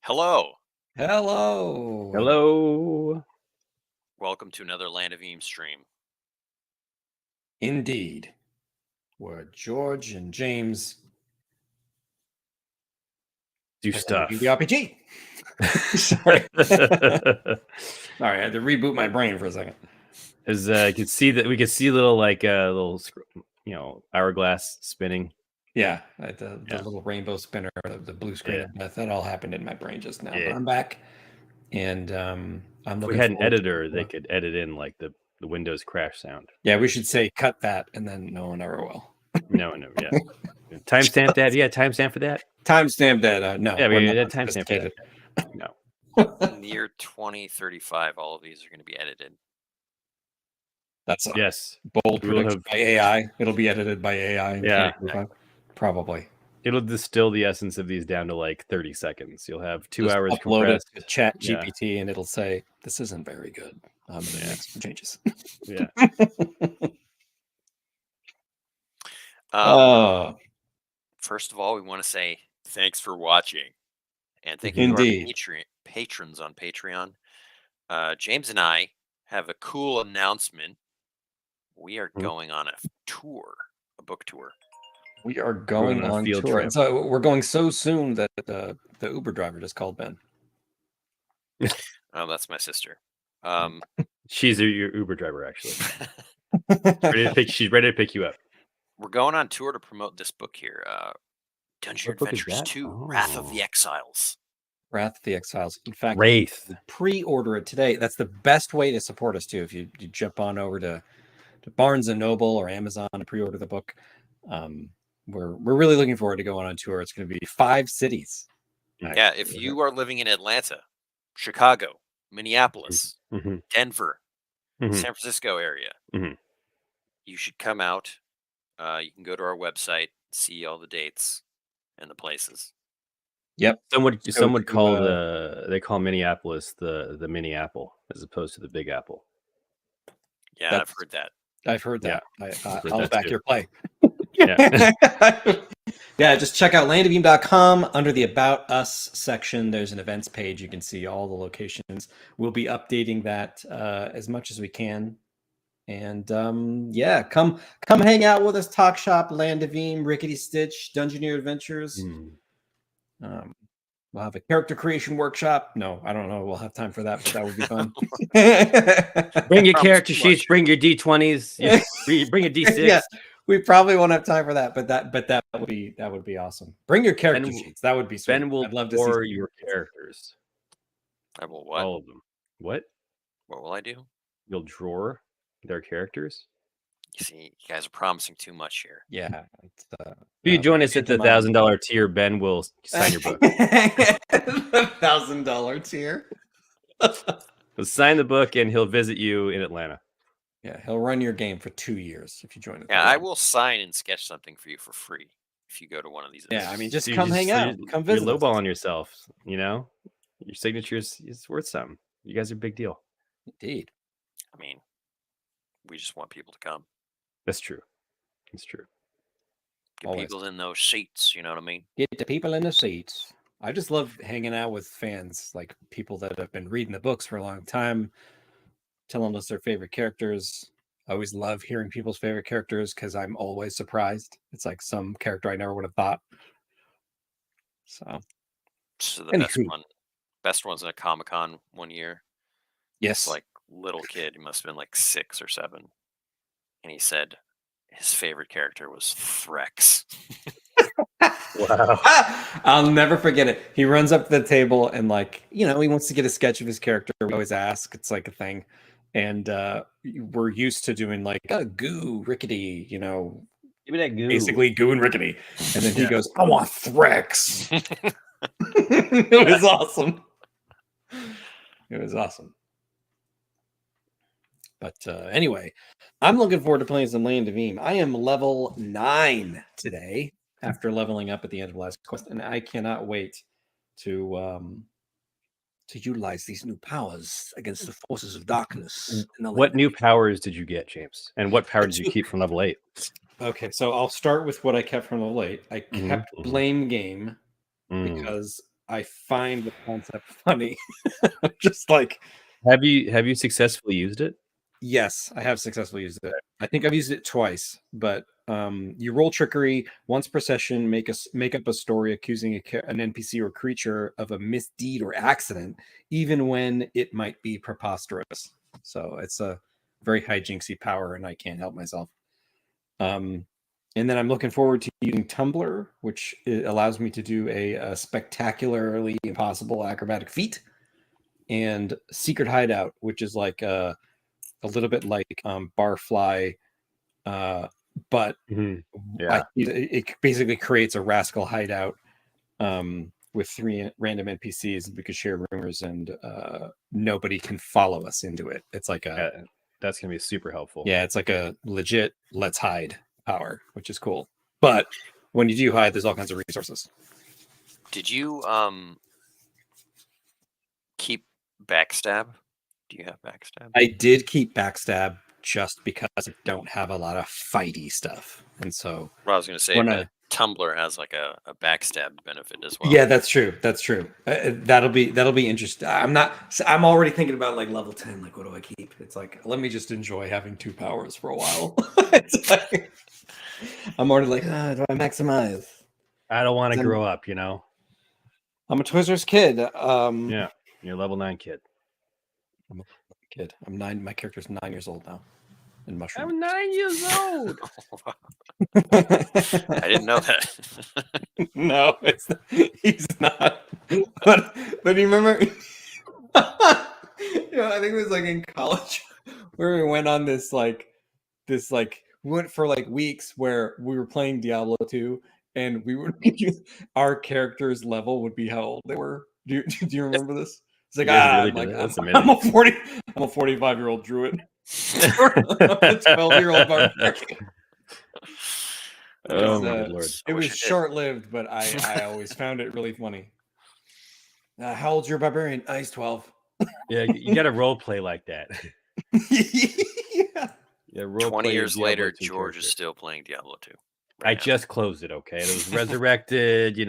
Hello. Hello. Hello. Welcome to another Land of Eam stream. Indeed. Where George and James Do stuff. The RPG. Sorry. Sorry, I had to reboot my brain for a second. As you could see that we could see little hourglass spinning. Yeah, the little rainbow spinner, the blue screen of death. That all happened in my brain just now. But I'm back, and I'm If looking. we had an editor, they could edit in like the Windows crash sound. Yeah, we should say cut that, and then no one ever will. No, yeah. Timestamp that. Yeah, timestamp for that. Timestamp that. No. Yeah, we had timestamp for that. No. In the year 2035, all of these are going to be edited. That's yes. Bold prediction by AI. It'll be edited by AI. Yeah. Probably. It'll distill the essence of these down to like 30 seconds. You'll have 2 Just hours upload compressed. it to Chat GPT, and it'll say, "This isn't very good. I'm going to make some changes." Yeah. First of all, we want to say thanks for watching, and thank you to our patrons on Patreon. James and I have a cool announcement. We are going on a book tour. We are going on field tour. So we're going so soon that the Uber driver just called Ben. Oh, that's my sister. She's your Uber driver, actually. She's ready to pick you up. We're going on tour to promote this book here. Dungeon Adventures 2, Wrath of the Exiles. Wrath of the Exiles. In fact, Wraith. Pre-order it today. That's the best way to support us, too. If you jump on over to Barnes & Noble or Amazon and pre-order the book. We're really looking forward to going on tour. It's going to be 5 cities. Yeah, if you are living in Atlanta, Chicago, Minneapolis, Denver, San Francisco area, you should come out. You can go to our website, see all the dates and the places. Yep. Some would call they call Minneapolis the mini apple as opposed to the big apple. Yeah, I've heard that. I've heard that. Yeah. I'll back your play. Yeah. Just check out landoveam.com. Under the About Us section, there's an events page. You can see all the locations. We'll be updating that as much as we can. And come hang out with us. Talk shop, Land of Eam, Rickety Stitch, Dungeoneer Adventures. We'll have a character creation workshop. No, I don't know. We'll have time for that, but that would be fun. Bring your character sheets. Bring your D20s. Bring a D6. Yeah, we probably won't have time for that, but that would be awesome. Bring your character sheets. That would be sweet. Ben will draw your characters. I will what? All of them. What? What will I do? You'll draw their characters. You see, you guys are promising too much here. Yeah. If you join us at the $1,000 tier, Ben will sign your book. $1,000 tier. He'll sign the book and he'll visit you in Atlanta. Yeah, he'll run your game for 2 years if you join us. Yeah, I will sign and sketch something for you for free if you go to one of these events. Yeah, I mean, just come hang out. Come visit. You're lowballing yourself, Your signature is worth something. You guys are a big deal. Indeed. I mean, we just want people to come. That's true. It's true. Get people in those seats, you know what I mean? Get the people in the seats. I just love hanging out with fans, like people that have been reading the books for a long time, telling us their favorite characters. I always love hearing people's favorite characters because I'm always surprised. It's like some character I never would have thought. So the best one's in a Comic-Con one year. Yes. It's like little kid, he must have been like 6 or 7. And he said his favorite character was Threx. Wow. I'll never forget it. He runs up to the table and he wants to get a sketch of his character. We always ask. It's like a thing. And we're used to doing goo, rickety, Give me that goo. Basically goo and rickety. And then he goes, I want Threx. It was awesome. It was awesome. But anyway, I'm looking forward to playing some Land of Eam. I am level 9 today after leveling up at the end of last quest, and I cannot wait to utilize these new powers against the forces of darkness. What new powers did you get, James? And what power did you keep from level 8? Okay, so I'll start with what I kept from level 8. I kept Blame Game because I find the concept funny. Just like, have you successfully used it? yes, I have successfully used it. I think I've used it twice, but you roll trickery once per session, make up a story accusing an NPC or creature of a misdeed or accident, even when it might be preposterous. So it's a very hijinksy power, and I can't help myself. And then I'm looking forward to using Tumblr, which allows me to do a spectacularly impossible acrobatic feat, and Secret Hideout, which is like a little bit like Barfly, but Yeah, it basically creates a rascal hideout with 3 random NPCs. We could share rumors, and nobody can follow us into it. It's like that's gonna be super helpful. Yeah, it's like a legit let's hide power, which is cool. But when you do hide, there's all kinds of resources. Did you keep backstab? Do you have backstab? I did keep backstab just because I don't have a lot of fighty stuff, and so Well, I was going to say that Tumblr has like a backstab benefit as well. Yeah, that's true. That's true. That'll be interesting. I'm already thinking about like level 10. Like, what do I keep? It's like, let me just enjoy having 2 powers for a while. Like, I'm already like, do I maximize? I don't want to grow up, you know. I'm a Twizzlers kid. Yeah, you're a level 9 kid. I'm a kid. I'm 9. My character's 9 years old now. In Mushroom. I'm 9 years old. I didn't know that. No, he's not. But you remember? I think it was like in college where we went on this we went for like weeks where we were playing Diablo 2, and we would our characters' level would be how old they were. Do you remember this? It's like, I'm a 45-year-old druid. I'm a 12-year-old barbarian. Oh my lord! It was short-lived, but I always found it really funny. How old's your barbarian? He's 12. Yeah, you got to role play like that. Yeah, 20 years later, George is still playing Diablo 2. I just closed it. Okay, it was resurrected. Just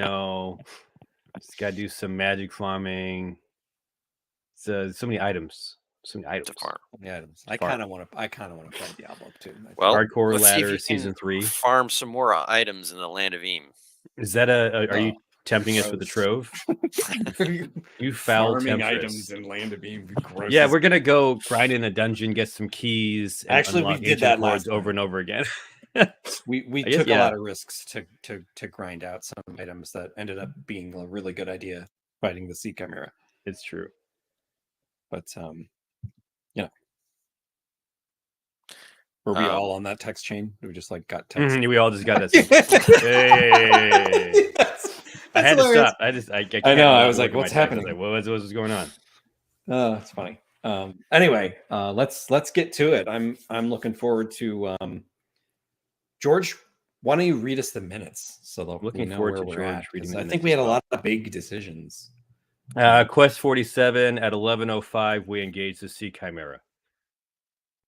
got to do some magic farming. So many items. So many items. To farm. Yeah, I kind of want to play Diablo 2. Well, Hardcore Ladder Season 3. Farm some more items in the land of Eam. Is that are you tempting us with the trove? You foul temptress. Items in land of Eam. Yeah, we're gonna go grind in a dungeon, get some keys. And actually, we did that last over and over again. we took a lot of risks to grind out some items that ended up being a really good idea fighting the Sea Chimera. It's true, but were we all on that text chain? We just like got text. We all just got that. Hey. I had to stop. I know. I was like, "What's happening? Like, what was going on?" Oh, it's funny. Anyway, let's get to it. I'm looking forward to George. Why don't you read us the minutes so that we know where we're at? I think we had a lot of big decisions. Quest 47 at 11:05. We engaged the Sea Chimera.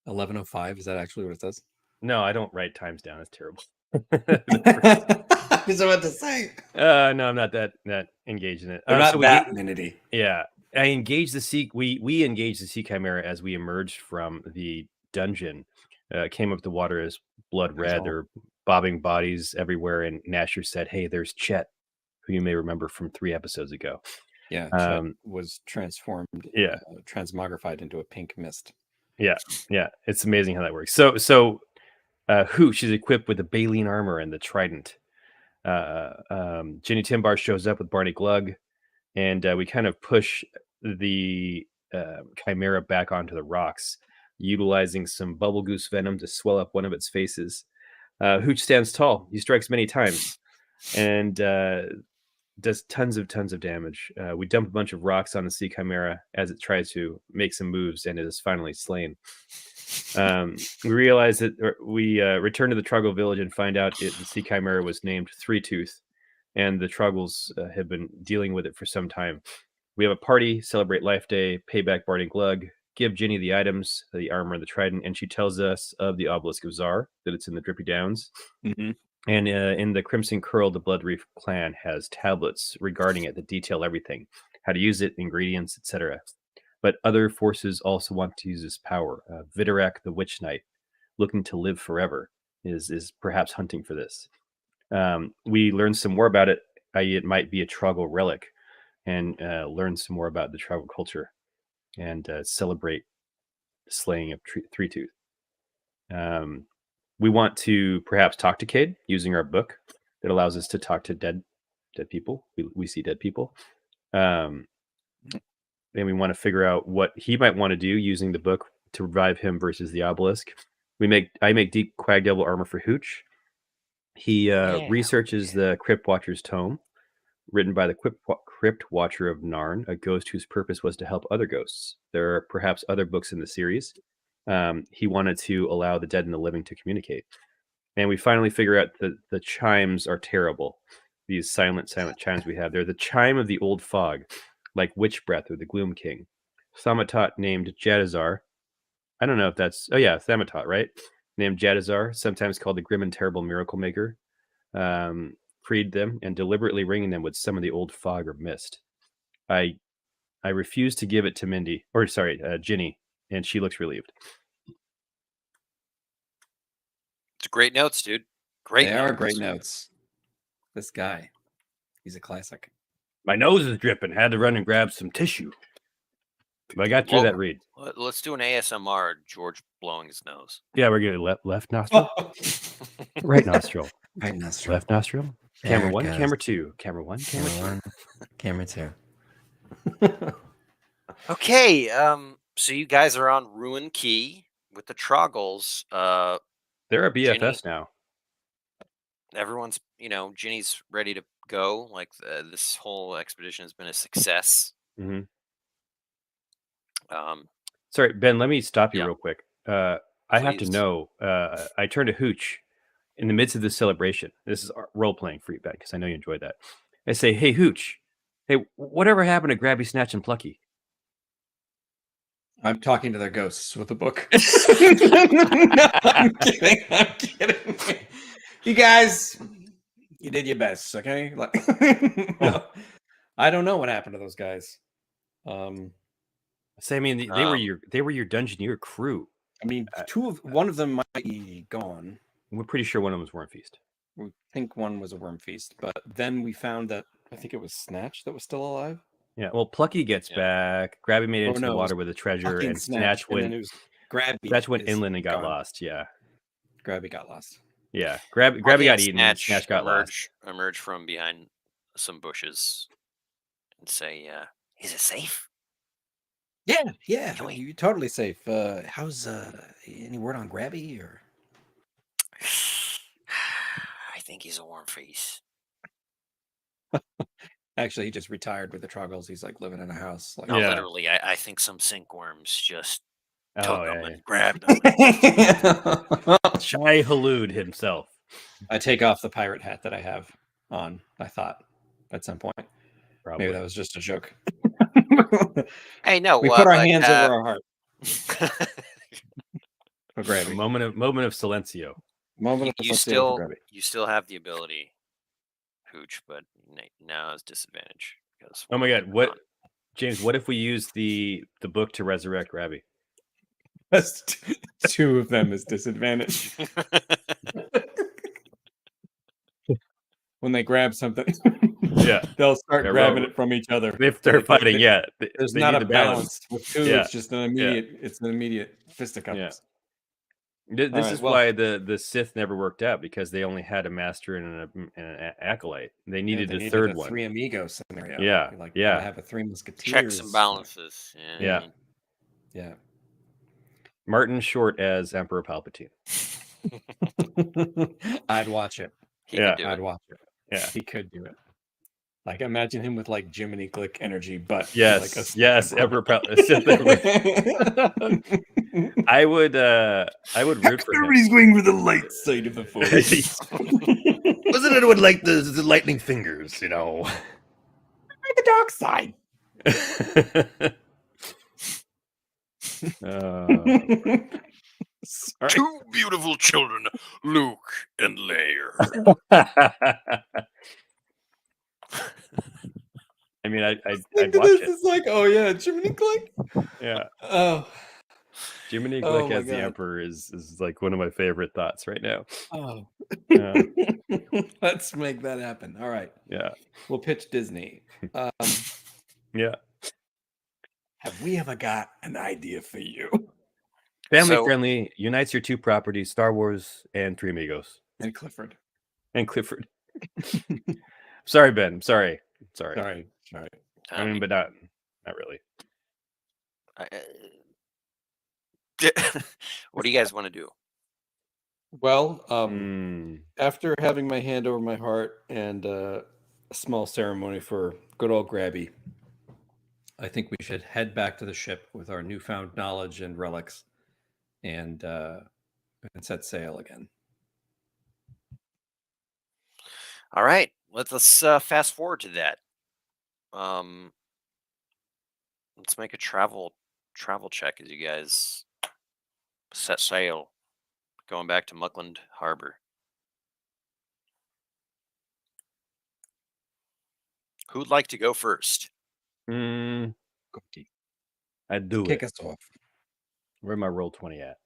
11:05. Is that actually what it says? No, I don't write times down. It's terrible. I was about to say. No, I'm not that engaged in it. They're not that minity. Yeah, I engaged the sea. We engaged the Sea Chimera as we emerged from the dungeon. Came up the water as blood red. There were bobbing bodies everywhere, and Nasher said, "Hey, there's Chet, who you may remember from 3 episodes ago." Yeah, Chet was transformed. Yeah, transmogrified into a pink mist. Yeah, it's amazing how that works. So Hooch is equipped with the baleen armor and the trident. Ginny Timbar shows up with Barney Glug, and we kind of push the Chimera back onto the rocks, utilizing some bubble goose venom to swell up one of its faces. Hooch stands tall. He strikes many times and does tons of damage. We dump a bunch of rocks on the Sea Chimera as it tries to make some moves, and it is finally slain. We realize that we return to the Truggle village and find out the Sea Chimera was named Three Tooth, and the Truggles have been dealing with it for some time. We have a party, celebrate Life Day, pay back Barney Glug, give Ginny the items, the armor and the trident, and she tells us of the Obelisk of Zar, that it's in the Drippy Downs. Mm-hmm. And in the Crimson Curl, the Bloodreef clan has tablets regarding it that detail everything, how to use it, ingredients, etc. But other forces also want to use this power. Vidorak, the Witch Knight, looking to live forever, is perhaps hunting for this. We learn some more about it, i.e. it might be a Troggle relic, and learn some more about the Troggle culture, and celebrate the slaying of Three Tooth. We want to perhaps talk to Cade using our book that allows us to talk to dead people. We see dead people. And we want to figure out what he might want to do using the book to revive him versus the obelisk. I make deep Quag Devil armor for Hooch. He researches the Crypt Watcher's tome, written by the Crypt Watcher of Narn, a ghost whose purpose was to help other ghosts. There are perhaps other books in the series. He wanted to allow the dead and the living to communicate. And we finally figure out that the chimes are terrible. These silent chimes we have. They're the chime of the old fog, like Witch Breath or the Gloom King. Thamatot named Jadazar. I don't know if that's... Oh yeah, Thamatot, right? Named Jadazar, sometimes called the Grim and Terrible Miracle Maker. Freed them and deliberately ringing them with some of the old fog or mist. I refuse to give it to Ginny, and she looks relieved. It's great notes, dude. Great. They notes. are great notes. This guy, he's a classic. My nose is dripping. Had to run and grab some tissue. But I got through that read. Let's do an ASMR. George blowing his nose. Yeah, we're gonna left nostril, right nostril, right nostril, left nostril. Camera one, camera two, camera one, camera one, camera two. Okay, so you guys are on Ruin Key with the Troggles. They're a BFS Ginny, now. Everyone's, Ginny's ready to go. Like this whole expedition has been a success. Mm-hmm. Sorry, Ben. Let me stop you real quick. I have to know. I turned to Hooch in the midst of this celebration. This is role playing for you, Ben, because I know you enjoyed that. I say, "Hey, Hooch. Hey, whatever happened to Grabby, Snatch, and Plucky?" I'm talking to their ghosts with the book. No, I'm kidding. You guys, you did your best, okay? No, I don't know what happened to those guys. So, I mean, they were your Dungeoneer crew. I mean, one of them might be gone. We're pretty sure one of them was Worm Feast. We think one was a Worm Feast, but then we found that I think it was Snatch that was still alive. Yeah, well, Plucky gets back. Grabby made it into the water with a treasure, and Snatch went. Snatch went inland and got lost. Yeah, Grabby got lost. Yeah, Grabby got eaten. Snatch got lost. Emerge from behind some bushes and say, "Is it safe?" Yeah, you're totally safe. How's any word on Grabby or? I think he's a Worm Face. Actually, he just retired with the Troggles. He's like living in a house. Like, literally, I think some sink worms just took him and grabbed him. Shai Halud himself. I take off the pirate hat that I have on. I thought at some point. Probably. Maybe that was just a joke. Hey, no, we put our hands over our heart. A moment of silencio. You still have the ability, Hooch, but now it's disadvantage. Oh my God! What, James? What if we use the book to resurrect Grabby? That's two of them is disadvantage. When they grab something, they'll start grabbing it from each other. If they're fighting, there's not a balance. With two, it's just an immediate fisticuffs. Yeah. This is why the Sith never worked out, because they only had a master and an acolyte. They needed a third one. Three amigos scenario. Yeah. I have a three musketeers. Checks and balances. Yeah. Martin Short as Emperor Palpatine. I'd watch it. I'd watch it. Yeah, he could do it. Like, imagine him with like Jiminy Glick energy, but Emperor Palpatine. I would root for him. Everybody's going for the light side of the Force. Wasn't anyone like the lightning fingers? The dark side. Sorry. Two beautiful children, Luke and Leia. I mean, I'd Into watch this it. is like, oh yeah, Jiminy Glick. Yeah. Oh, Jiminy Oh Glick my as the God. Emperor is like one of my favorite thoughts right now. oh. Yeah. Let's make that happen. All right, Yeah. we'll pitch Disney. Yeah. Have we ever got an idea for you? Family So- friendly, unites your two properties, Star Wars and Three Amigos. And Clifford. And Clifford. Sorry, Ben. Sorry. Sorry. I mean, but not really. What do you guys want to do? Well, Mm. after having my hand over my heart and a small ceremony for good old Grabby, I think we should head back to the ship with our newfound knowledge and relics and set sail again. All right, let's fast forward to that. Let's make a travel check as you guys set sail, going back to Muckland Harbor. Who'd like to go first? I'd do Kick it. us off. Where'd my roll 20 at?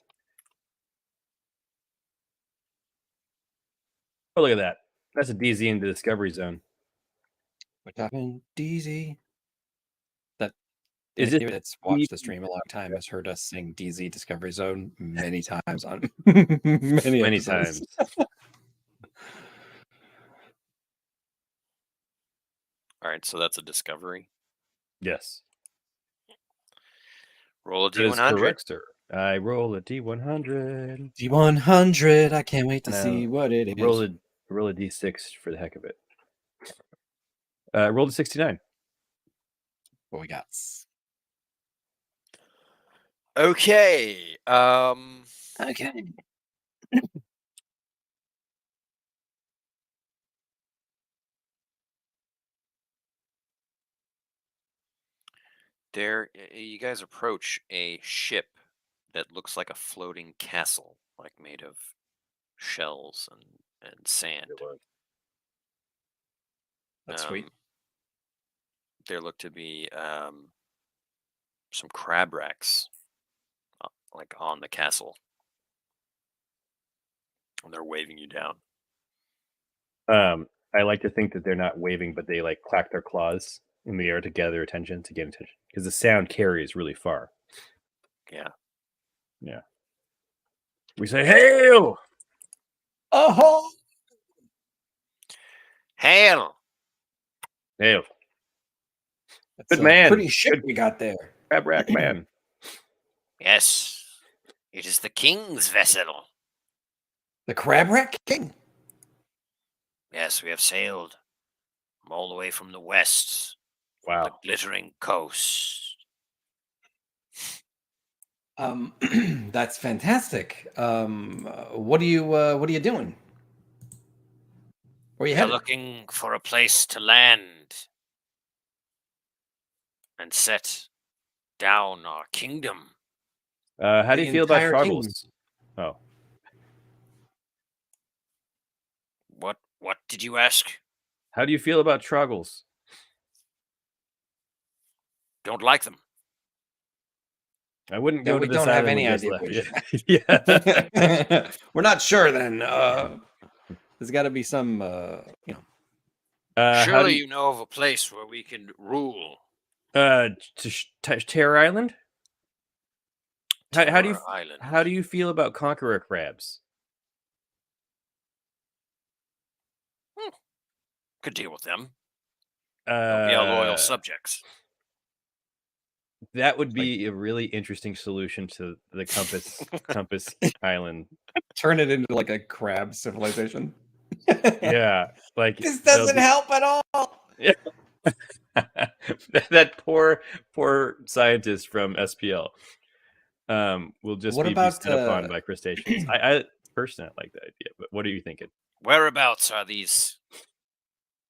Oh, look at that. That's a DZ in the Discovery Zone. We're talking DZ. That Is anybody it that's watched the stream a long time has heard us sing DZ Discovery Zone many times on many episodes. times? All right, so that's a discovery. Yes. Roll a That is D100. correct, sir. I roll a D100. D100. I can't wait to No, see what it is. Roll a D6 for the heck of it. Roll a 69. What we got? Okay. Okay. You guys approach a ship that looks like a floating castle, like made of shells and sand. That's sweet. There look to be some crab racks, like on the castle, and they're waving you down. I like to think that they're not waving, but they like clack their claws in the air to gather attention, because the sound carries really far. Yeah. We say, "Hail! Oh, Hail! Hail! that's Good a man. pretty ship we got there. Crab rack man." Yes, it is the king's vessel. The Crab Rack King. Yes, we have sailed all the way from the west, the Wow. glittering coast. That's fantastic. What are you doing? Where are you We're headed? looking for a place to land and set down our kingdom. How do The you feel about entire kingdom. Troggles? Oh, What did you ask? how do you feel about Troggles? Don't like them. I wouldn't Then go to we this don't have island any when you idea guys what left. Yeah. We're not sure then. There's got to be some, How Surely do you know of a place where we can rule. Terror Island? How do you Terror Island. how do you feel about Conqueror crabs? Could deal with them. They'll be our loyal Uh, subjects. that would be a really interesting solution to the Compass Island. turn it into like a crab civilization. Yeah, like This they'll doesn't be- help at all. that poor scientist from SPL will just What be about, spit upon by crustaceans. I personally like that idea, but what are you thinking? Whereabouts are these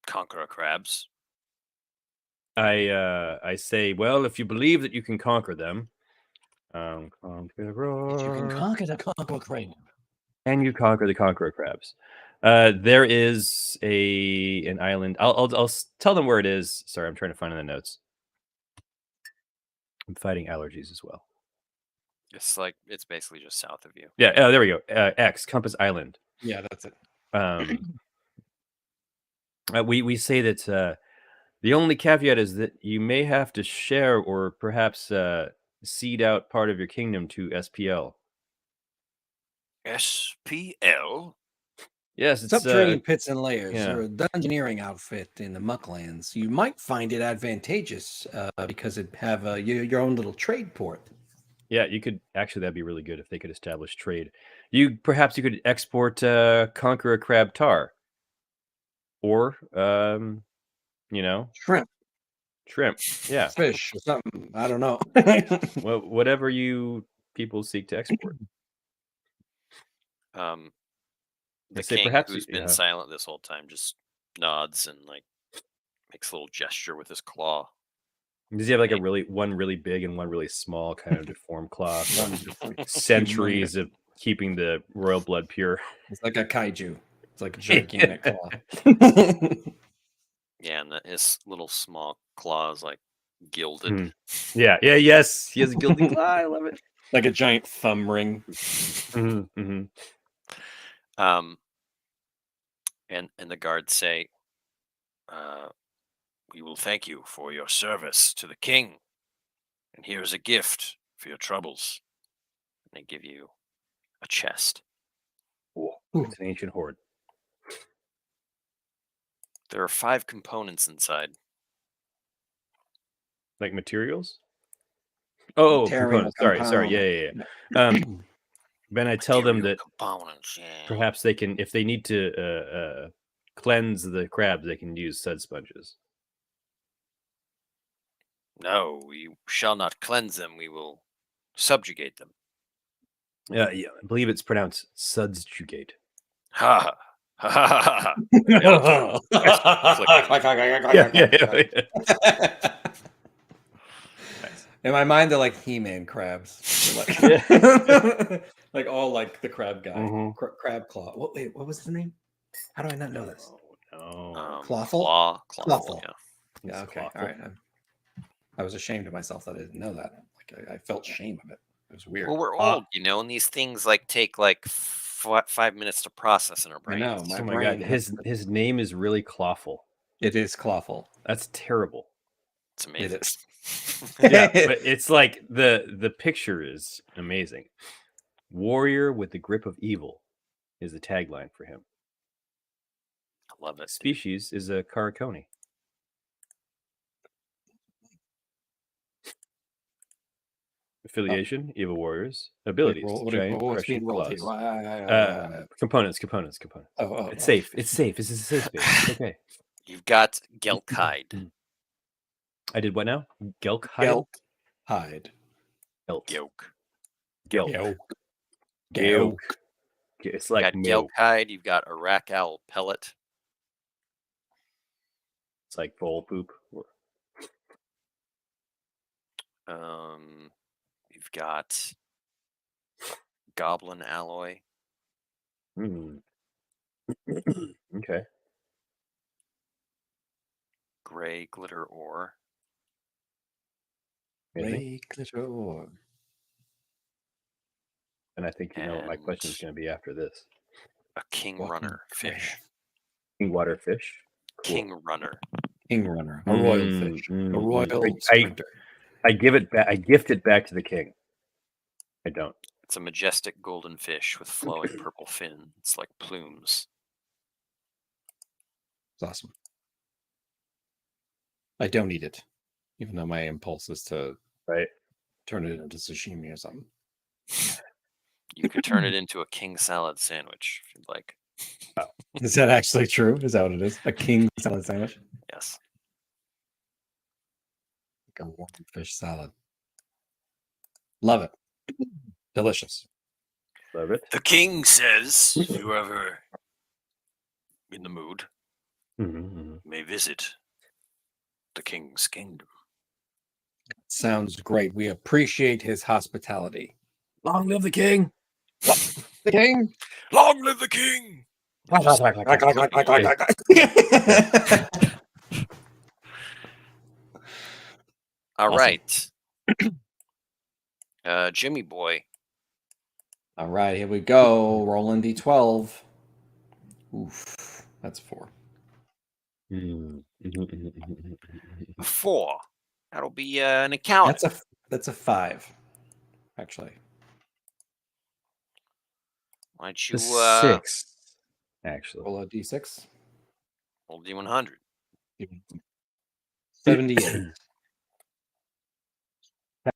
conqueror crabs? I say, well, if you believe that you can conquer them, Conqueror. You can conquer the conqueror crane. And you conquer the conqueror crabs. There is an island. I'll tell them where it is. Sorry, I'm trying to find in the notes. I'm fighting allergies as well. It's basically just south of you. Yeah. Oh, there we go. X Compass Island. Yeah, that's it. We say that the only caveat is that you may have to share or perhaps cede out part of your kingdom to SPL. SPL? Yes, it's Subterranean pits and layers. yeah. Or a dungeoneering outfit in the Mucklands. You might find it advantageous because it have your own little trade port. Yeah, you could actually. That'd be really good if they could establish trade. Perhaps you could export Conqueror crab tar, or shrimp. Yeah, Fish or something. I don't know. well, whatever you people seek to export. The say king, perhaps who's been yeah. silent this whole time, just nods and makes a little gesture with his claw. Does he have like one really big and one really small kind of deformed claw from centuries of keeping the royal blood pure? It's like a kaiju. It's like a gigantic claw. Yeah, and his little small claw is like gilded. Yeah, yes, he has a gilded claw. I love it. Like a giant thumb ring. And the guards say, "We will thank you for your service to the king, and here's a gift for your troubles." And they give you a chest. Ooh, it's an ancient hoard. There are 5 components inside. Like materials? Oh, components. Sorry. Yeah. Then I tell them that perhaps they can, if they need to cleanse the crabs, they can use sud sponges. No, we shall not cleanse them. We will subjugate them. Yeah, I believe it's pronounced subjugate. Ha ha ha ha Yeah. In my mind, they're like He-Man crabs. Like all like the crab guy, crab claw. What was his name? How do I not know this? No. Clawful. Clawful. Yeah. Okay. All right. I was ashamed of myself that I didn't know that. Like I felt shame of it. It was weird. Well, we're old, and these things take 5 minutes to process in our brains. I know. Oh my god, his name is really Clawful. It is Clawful. That's terrible. It's amazing. It is. Yeah, but it's like the picture is amazing. Warrior with the grip of evil is the tagline for him. I love it. Species is a Karakoni. Affiliation, evil warriors. Abilities, giant crushing claws. Components. Oh, it's safe. It's safe. This is a safe space. It's okay. You've got Gelkhide. I did what now? Gelkhide? Hide. Gelk. It's like Gelkhide. You've got Iraq Owl Pellet. It's like bowl poop. You've got Goblin Alloy. Okay. Gray Glitter Ore. Gray Glitter Ore. And I think you know what my question is going to be after this. A King Runner fish. King Water fish? Cool. King Runner. A royal fish. A royal sprinter. I give it back. I gift it back to the king. I don't. It's a majestic golden fish with flowing purple fin. It's like plumes. It's awesome. I don't eat it, even though my impulse is to turn it into sashimi or something. You could turn it into a king salad sandwich if you'd like. Oh. Is that actually true? Is that what it is? A king salad sandwich? Yes. Like a warm fish salad. Love it. Delicious. Love it. The king says, whoever in the mood may visit the king's kingdom. Sounds great. We appreciate his hospitality. Long live the king! The king. Long live the king! All right. Jimmy boy. All right, here we go. Rolling D12. Oof, that's 4. A 4. That'll be an accountant. That's a 5, actually. Why don't you 6, actually. Roll a D6. roll D100? 78.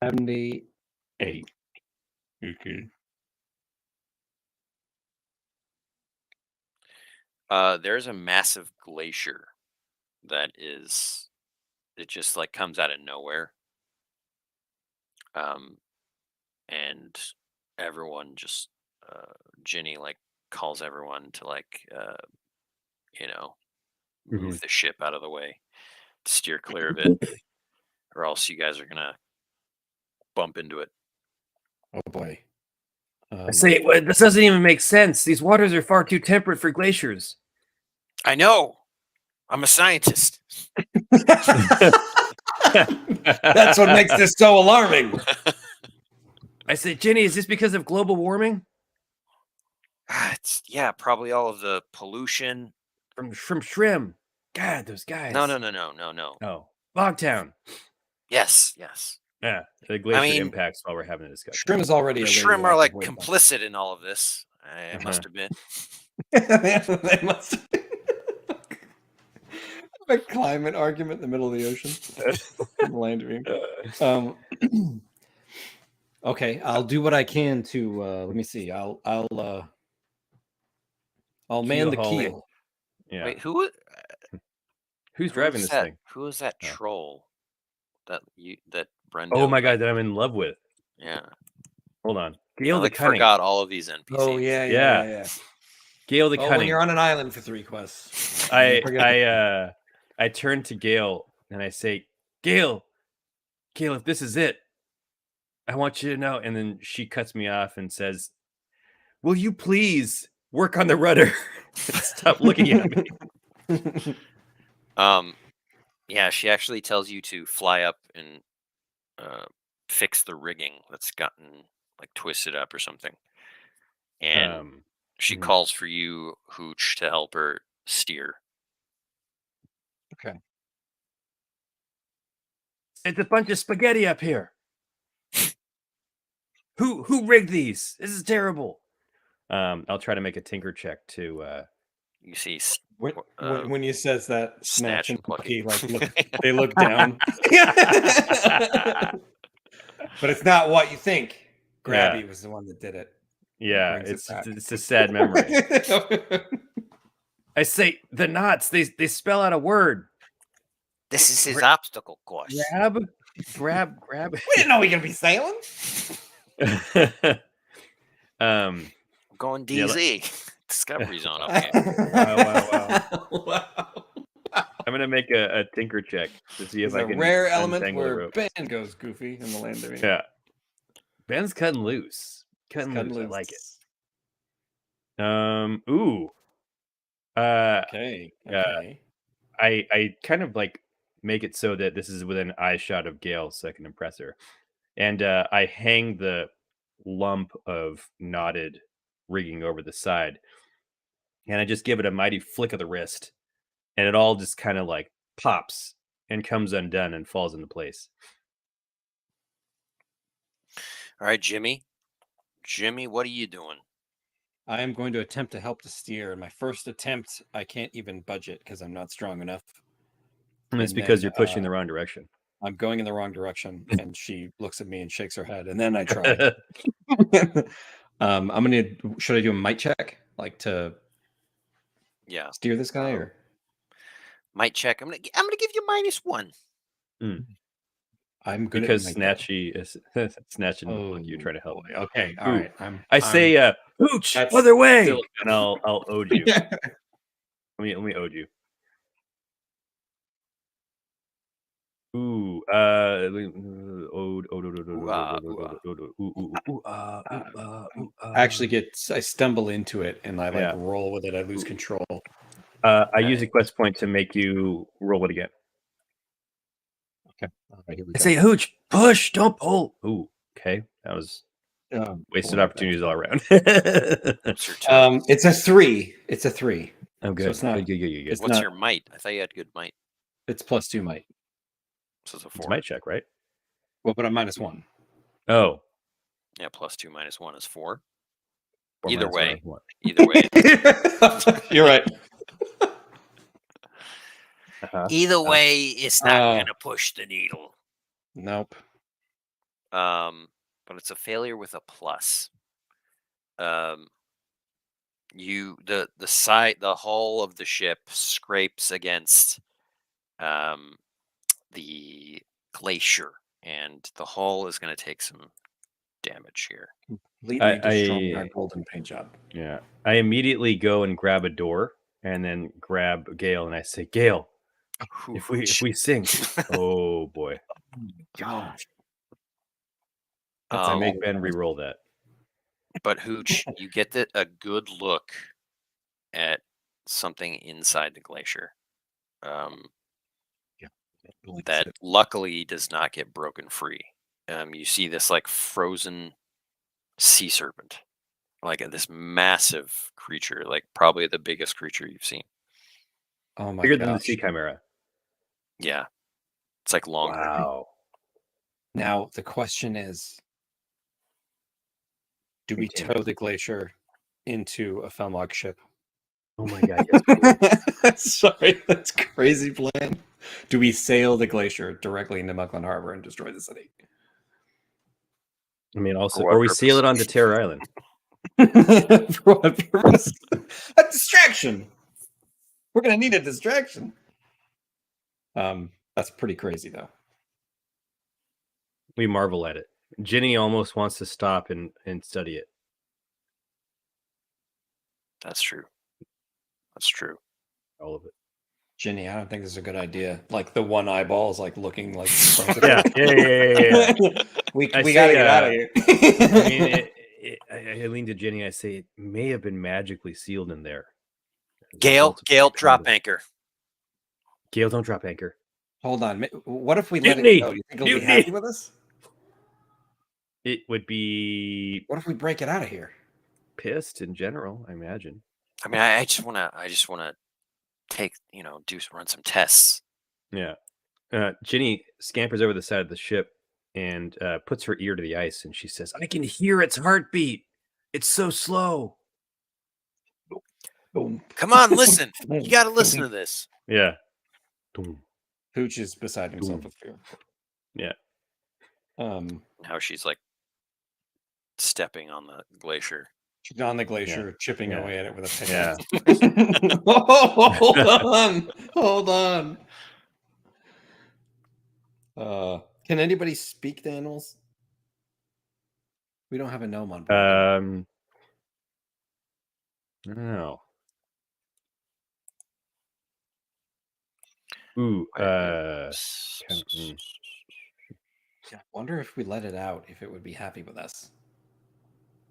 78. Okay. There's a massive glacier that it just like comes out of nowhere. And everyone just Ginny like calls everyone to like move the ship out of the way to steer clear of it, or else you guys are gonna bump into it. Oh boy. I say, this doesn't even make sense. These waters are far too temperate for glaciers. I know. I'm a scientist. That's what makes this so alarming. I say, Ginny, is this because of global warming? It's probably all of the pollution from Shrim. God, those guys. No. Oh, Bogtown. Yes. Yeah, the glacier impacts while we're having a discussion. Shrim is already. The Shrim are like complicit in all of this. It must have been. They must have been. A climate argument in the middle of the ocean. Land view. Okay, I'll do what I can to. Let me see. I'll man the keel. Yeah. Wait, who's driving this thing? Who is that troll? That Brenda. Oh my god, that I'm in love with. Yeah. Hold on. Gale the Cunning. Forgot all of these NPCs. Oh yeah. Gale the Cunning. When you're on an island for 3 quests. I turn to Gale and I say, Gale, if this is it, I want you to know. And then she cuts me off and says, will you please work on the rudder? Stop looking at me. Yeah, she actually tells you to fly up and fix the rigging that's gotten like twisted up or something. And she calls for you, Hooch, to help her steer. Okay. It's a bunch of spaghetti up here. Who rigged these? This is terrible. I'll try to make a tinker check to. You see, when you says that, Snatch and Plucky Plucky. They look down. But it's not what you think. Grabby was the one that did it. Yeah, it's a sad memory. I say the knots. They spell out a word. This is his obstacle course. Grab. We didn't know we were gonna be sailing. Going DZ. Discovery Zone up here. Wow. I'm gonna make a tinker check to see if I can. A rare element where Ben goes goofy in the land of. Yeah, Ben's cutting loose. Cutting loose. I like it. Ooh. Okay. I kind of like make it so that this is within eye shot of Gale, so I can impress her, and I hang the lump of knotted rigging over the side, and I just give it a mighty flick of the wrist, and it all just kind of like pops and comes undone and falls into place. All right, Jimmy, what are you doing? I am going to attempt to help to steer. In my first attempt, I can't even budget because I'm not strong enough. And it's because you're pushing the wrong direction. I'm going in the wrong direction, and she looks at me and shakes her head, and then I try. Should I do a might check, like to steer this guy, or might check? I'm gonna give you -1. I'm good because Snatchy is snatching. You try to help. Boy. Okay, all right. I say, Hooch, other way, and I'll ode you. let me ode you. Ooh, I stumble into it and I roll with it. I lose control. I use a quest point to make you roll it again. Okay. All right, here we I go. say, Hooch, push, don't pull. Ooh, okay. That was wasted opportunities all around. It's a 3. It's a 3. Oh, good. So it's not. Good. What's your might? I thought you had good might. It's +2 might. So it's a 4. It's might check, right? Well, but I'm -1. Oh. Yeah, +2 -1 is 4. 4 Either way. 1. Either way. You're right. Either way, it's not going to push the needle. Nope. But it's a failure with a plus. The hull of the ship scrapes against the glacier, and the hull is going to take some damage here. Completely destroying our golden paint job. Yeah. I immediately go and grab a door and then grab Gale and I say, Gale, if we sink, oh boy. Oh my gosh. I make Ben re-roll that. But Hooch, you get a good look at something inside the glacier. That luckily does not get broken free. You see this like frozen sea serpent, like this massive creature, like probably the biggest creature you've seen. Oh my Bigger gosh. than the sea chimera. Yeah, it's like longer. Wow. Now the question is, do we tow the glacier into a Felmog ship? Oh my god, yes. Sorry, that's crazy plan. Do we sail the glacier directly into Mucklin Harbor and destroy the city? I mean, also, or we sail it onto Terror Island. For what purpose? A distraction. We're gonna need a distraction. That's pretty crazy, though. We marvel at it. Ginny almost wants to stop and study it. That's true. That's true. All of it. Ginny, I don't think this is a good idea. Like the one eyeball is like looking like. Yeah. We gotta get out of here. I mean, I lean to Ginny. I say it may have been magically sealed in there. Gale, drop anchor. Gale, don't drop anchor. Hold on. What if we let it go? You think he'll be happy with us? It would be. What if we break it out of here? Pissed in general, I imagine. I mean, I just want to take, run some tests. Yeah. Ginny scampers over the side of the ship and puts her ear to the ice, and she says, I can hear its heartbeat. It's so slow. Boom. Come on, listen. You got to listen to this. Yeah. Hooch is beside himself with fear. Yeah. Now she's like stepping on the glacier. She's on the glacier, chipping away at it with a pick. Yeah. Hold on. Can anybody speak to animals? We don't have a gnome on board. I don't know. Ooh. I wonder if we let it out, if it would be happy with us.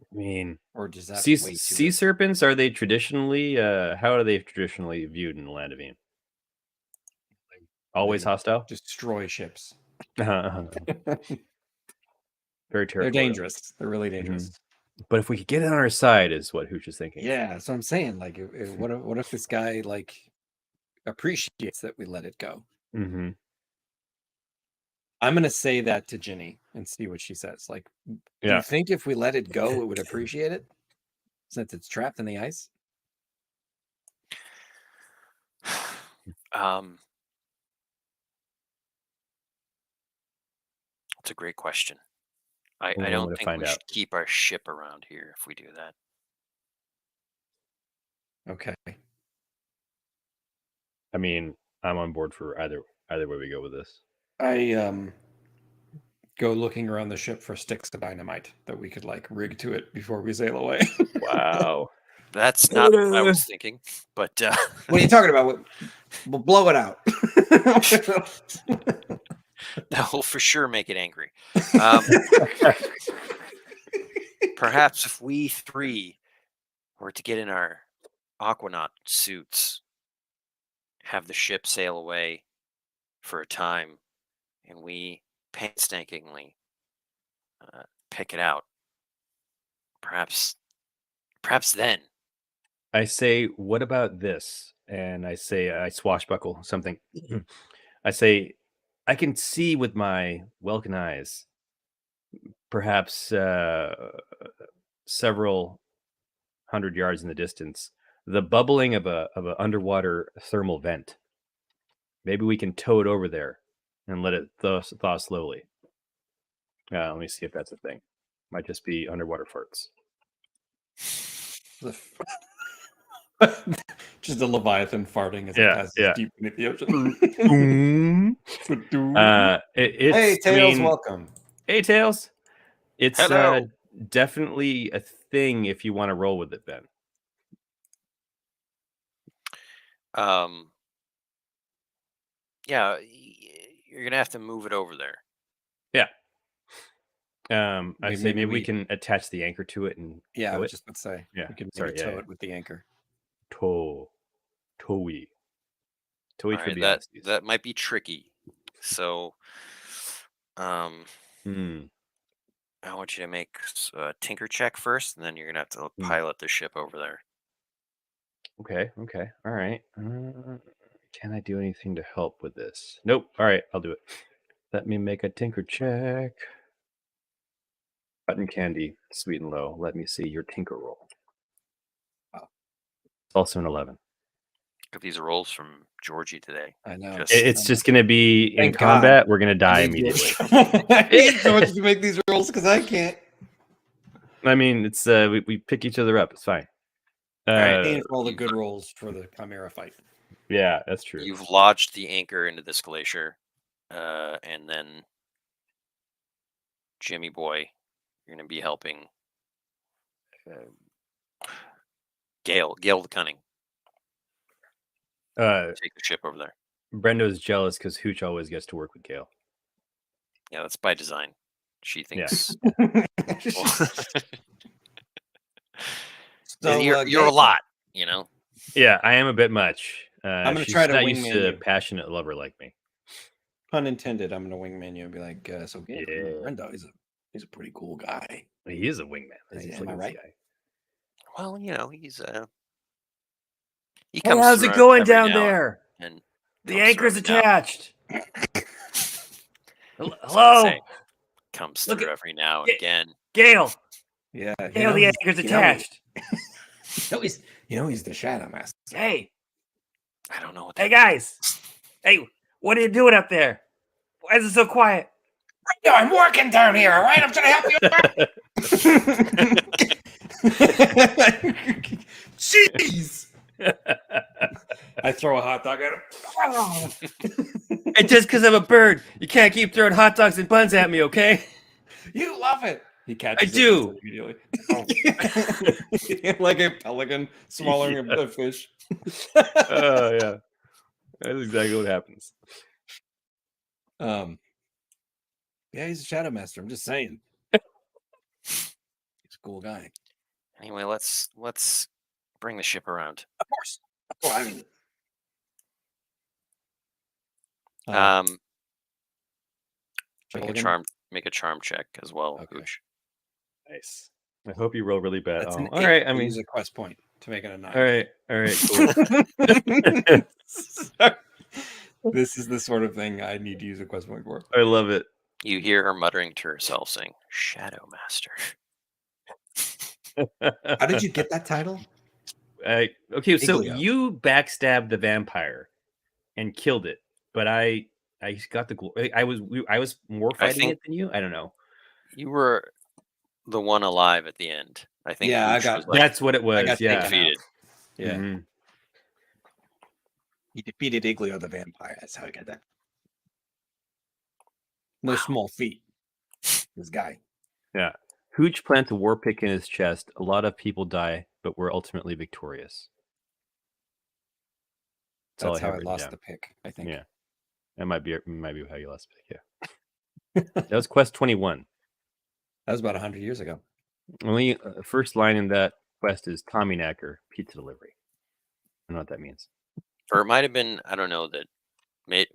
I mean, or does that sea serpents, are they traditionally how are they traditionally viewed in the land of Ian? Always hostile? Destroy ships. Very terrible. They're dangerous. They're really dangerous. Mm-hmm. But if we could get it on our side, is what Hooch is thinking. Yeah, that's what I'm saying. Like, what if this guy like appreciates that we let it go? Mm-hmm. I'm gonna say that to Ginny and see what she says. Like, do you think if we let it go, it would appreciate it, since it's trapped in the ice? That's a great question. I don't think we should keep our ship around here if we do that. Okay. I mean, I'm on board for either way we go with this. I go looking around the ship for sticks of dynamite that we could like rig to it before we sail away. Wow. That's not what I was thinking, but what are you talking about? We'll blow it out. That will for sure make it angry. Perhaps if we three were to get in our aquanaut suits, have the ship sail away for a time, and we painstakingly pick it out, perhaps then. I say, what about this? And I say, I swashbuckle something. I say, I can see with my Welkin eyes, perhaps several 100 yards in the distance, the bubbling of a underwater thermal vent. Maybe we can tow it over there and let it thaw slowly. Let me see if that's a thing. Might just be underwater farts. Just a leviathan farting as it passes deep beneath the ocean. Hey, Tails, welcome. Hey, Tails. It's Hello. definitely a thing if you want to roll with it, Ben. Yeah, you're gonna have to move it over there. Yeah. I say maybe we can attach the anchor to it and I was just about to say. Yeah, we can maybe tow it with the anchor. Towy. All right, that might be tricky. So, I want you to make a tinker check first, and then you're gonna have to pilot the ship over there. Okay. All right. Can I do anything to help with this? Nope. All right, I'll do it. Let me make a tinker check. Button candy, sweet and low. Let me see your tinker roll. Wow. It's also an 11. Look at these rolls from Georgie today. I know. It's just going to be in combat. We're going to die immediately. I hate so much to make these rolls because I can't. I mean, it's we pick each other up. It's fine. All right, for all the good rolls for the Chimera fight. Yeah, that's true. You've lodged the anchor into this glacier, and then Jimmy boy, you're going to be helping Gale the Cunning take the ship over there. Brendo's jealous because Hooch always gets to work with Gale. Yeah, that's by design. She thinks. So you're a lot, you know. Yeah, I am a bit much. I'm gonna try to not wingman used to a you. passionate lover like me. Pun intended. I'm gonna wingman you and be like, so Brendo, he's a pretty cool guy. He is a wingman. Am I right? Guy. Well, you know, he comes. Hey, how's it going down there? And the anchor's attached. Hello. Comes through every now and again. Gale. Yeah, Gale, the anchor's attached. He's the Shadow Master. Hey, I don't know what. Hey guys, hey, what are you doing up there? Why is it so quiet? No, I'm working down here. All right, I'm trying to help you. Jeez. I throw a hot dog at him. And just because I'm a bird, you can't keep throwing hot dogs and buns at me, okay? You love it. He catches I do. Immediately. Like a pelican swallowing a fish. Oh, yeah. That's exactly what happens. Yeah, he's a Shadow Master. I'm just saying. He's a cool guy. Anyway, let's bring the ship around. Of course. Well, I mean, make a charm check as well. Okay. Hooch. Nice. I hope you roll really bad. That's all right. I mean, use a quest point to make it a 9. All right. Cool. This is the sort of thing I need to use a quest point for. I love it. You hear her muttering to herself, saying, "Shadow Master." How did you get that title? Okay, so you backstabbed the vampire and killed it, but I got the glory. I was more fighting it than you. I don't know. You were the one alive at the end. I think. Yeah, that's what it was. I got defeated. Yeah. Mm-hmm. He defeated Iglio the vampire. That's how I got that. No small feat. This guy. Yeah. Hooch plants a war pick in his chest. A lot of people die, but we're ultimately victorious. That's how I lost the pick, I think. Yeah. That might be how you last pick. Yeah, that was quest 21. That was about 100 years ago. Only first line in that quest is Tommy Knacker pizza delivery. I don't know what that means. Or it might have been, I don't know, that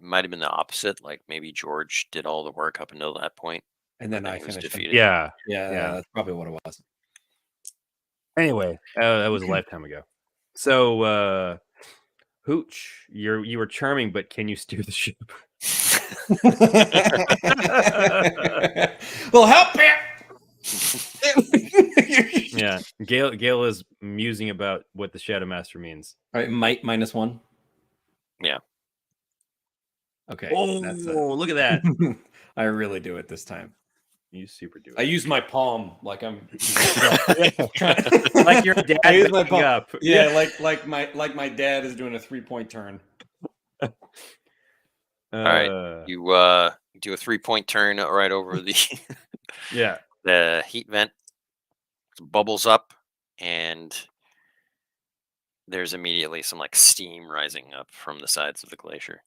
might have been the opposite. Like maybe George did all the work up until that point, and then but I he was finished. defeated. Yeah, that's probably what it was. Anyway, that was a lifetime ago. So, Hooch, you were charming, but can you steer the ship? Well, help me! Yeah, Gail is musing about what the Shadow Master means. All right, might -1. Yeah. Okay. Oh, look at that! I really do it this time. You super do it. I use my palm like I'm like your dad. I use my palm. Up. Yeah, like my dad is doing a 3-point turn. All right, you do a 3-point turn right over the the heat vent. Bubbles up, and there's immediately some like steam rising up from the sides of the glacier.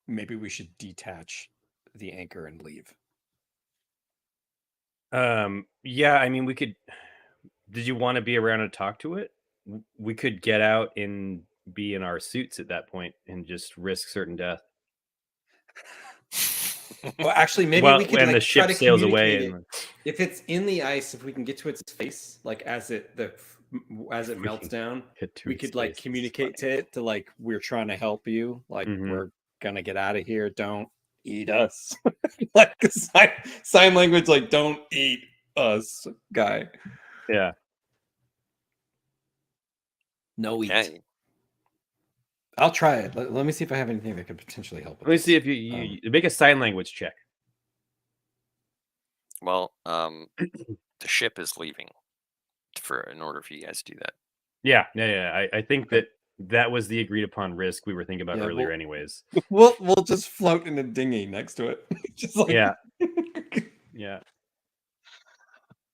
Maybe we should detach the anchor and leave. Yeah, I mean, we could. Did you want to be around and talk to it? We could get out and be in our suits at that point and just risk certain death. Well, actually, maybe we could. And like, the ship sails away. If it's in the ice, if we can get to its face, like as it melts down, we could like communicate to it to like, we're trying to help you. Like we're gonna get out of here. Don't eat us. Like sign language, like don't eat us, guy. Yeah. No eat. Okay. I'll try it. Let me see if I have anything that could potentially help. Let me see if you make a sign language check. Well, the ship is leaving in order for you guys to do that. Yeah. I think that was the agreed upon risk we were thinking about earlier, anyways. We'll just float in a dinghy next to it. Just like... Yeah.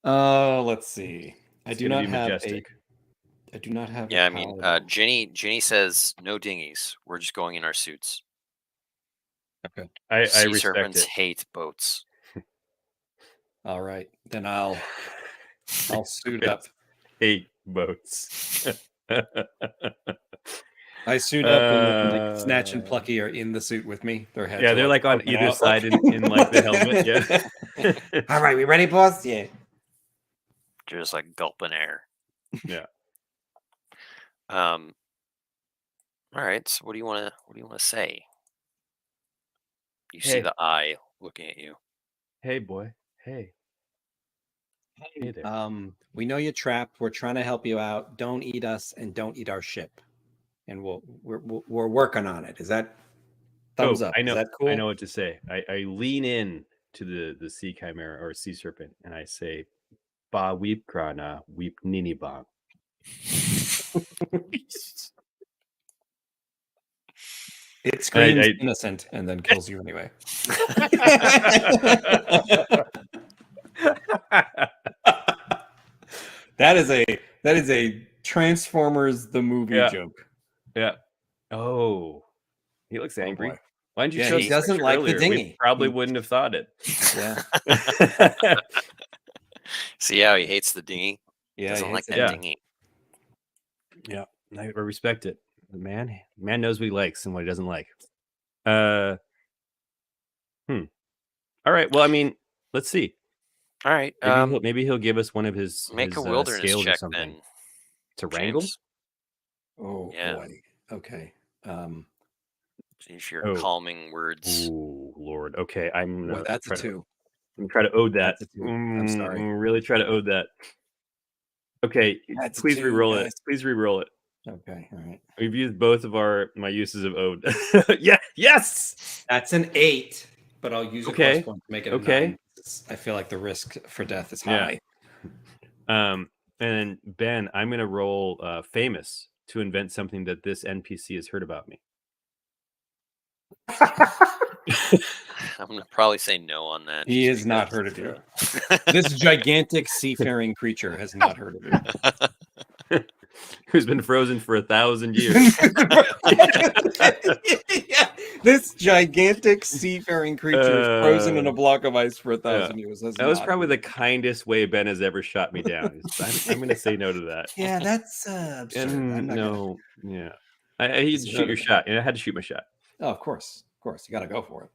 Let's see. I do not have. Yeah, I mean, Ginny says no dinghies. We're just going in our suits. Okay. I respect serpents it. Hate boats. All right, then I'll suit up. Hate boats. I suit up, and like Snatch and Plucky are in the suit with me. Their heads. Yeah, they're like on either side in like the helmet. Yeah. All right, we ready, boss? Yeah. Just like gulping air. Yeah. All right. So what do you want to say? You see the eye looking at you. Hey, boy. Hey. Hey there. We know you're trapped. We're trying to help you out. Don't eat us, and don't eat our ship. And we're working on it. Is that thumbs up? I know. Is that cool? I know what to say. I lean in to the sea chimera or sea serpent, and I say, "Ba weep krana weep nini bang." It screams innocent and then kills you anyway. That is a Transformers the movie joke. Yeah. Oh, he looks angry. Boy. Why didn't you show? He doesn't like earlier? the dinghy. We probably wouldn't have thought it. Yeah. See how he hates the dinghy? Yeah, doesn't like that dinghy. Yeah, I respect it. The man knows what he likes and what he doesn't like. All right. Well, I mean, let's see. All right. Maybe he'll give us one of his make a wilderness scales check or something. then. To wrangle? Oh boy. Okay. If you're calming words. Oh Lord. Okay. I'm gonna that's a 2. I'm trying to ode that. I'm sorry. I'm really trying to ode that. Okay. Please re-roll it. Please re-roll it. Okay. All right. We've used both of my uses of ode. Yeah. Yes. That's an 8, but I'll use a plus one to make it a 9. I feel like the risk for death is high. And Ben, I'm going to roll famous to invent something that this NPC has heard about me. I'm going to probably say no on that. He has not heard of you. This gigantic seafaring creature has not heard of you. who's been frozen for 1,000 years. Yeah. This gigantic seafaring creature is frozen in a block of ice for 1,000 years. That was probably the kindest way Ben has ever shot me down. I'm going to say no to that. Yeah, that's absurd. I'm not no, yeah. He had to shoot your shot. I had to shoot my shot. Oh, of course. Of course. You got to go for it.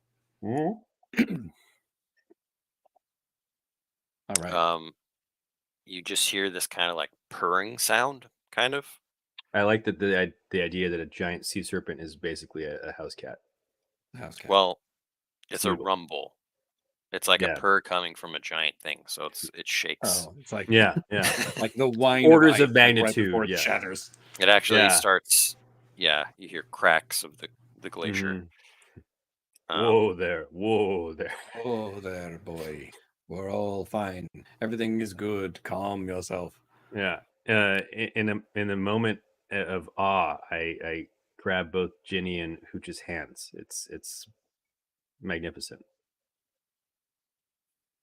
All right. You just hear this kind of like purring sound, kind of. I like that the idea that a giant sea serpent is basically a house cat. Well, it's a rumble. It's like Yeah. a purr coming from a giant thing, so it shakes. Oh, it's like yeah, like the wine orders of of magnitude. Right before it shatters. It actually starts. Yeah, you hear cracks of the glacier. Whoa there! Oh there, boy. We're all fine. Everything is good. Calm yourself. Yeah. In a moment of awe, I grab both Ginny and Hooch's hands. It's magnificent.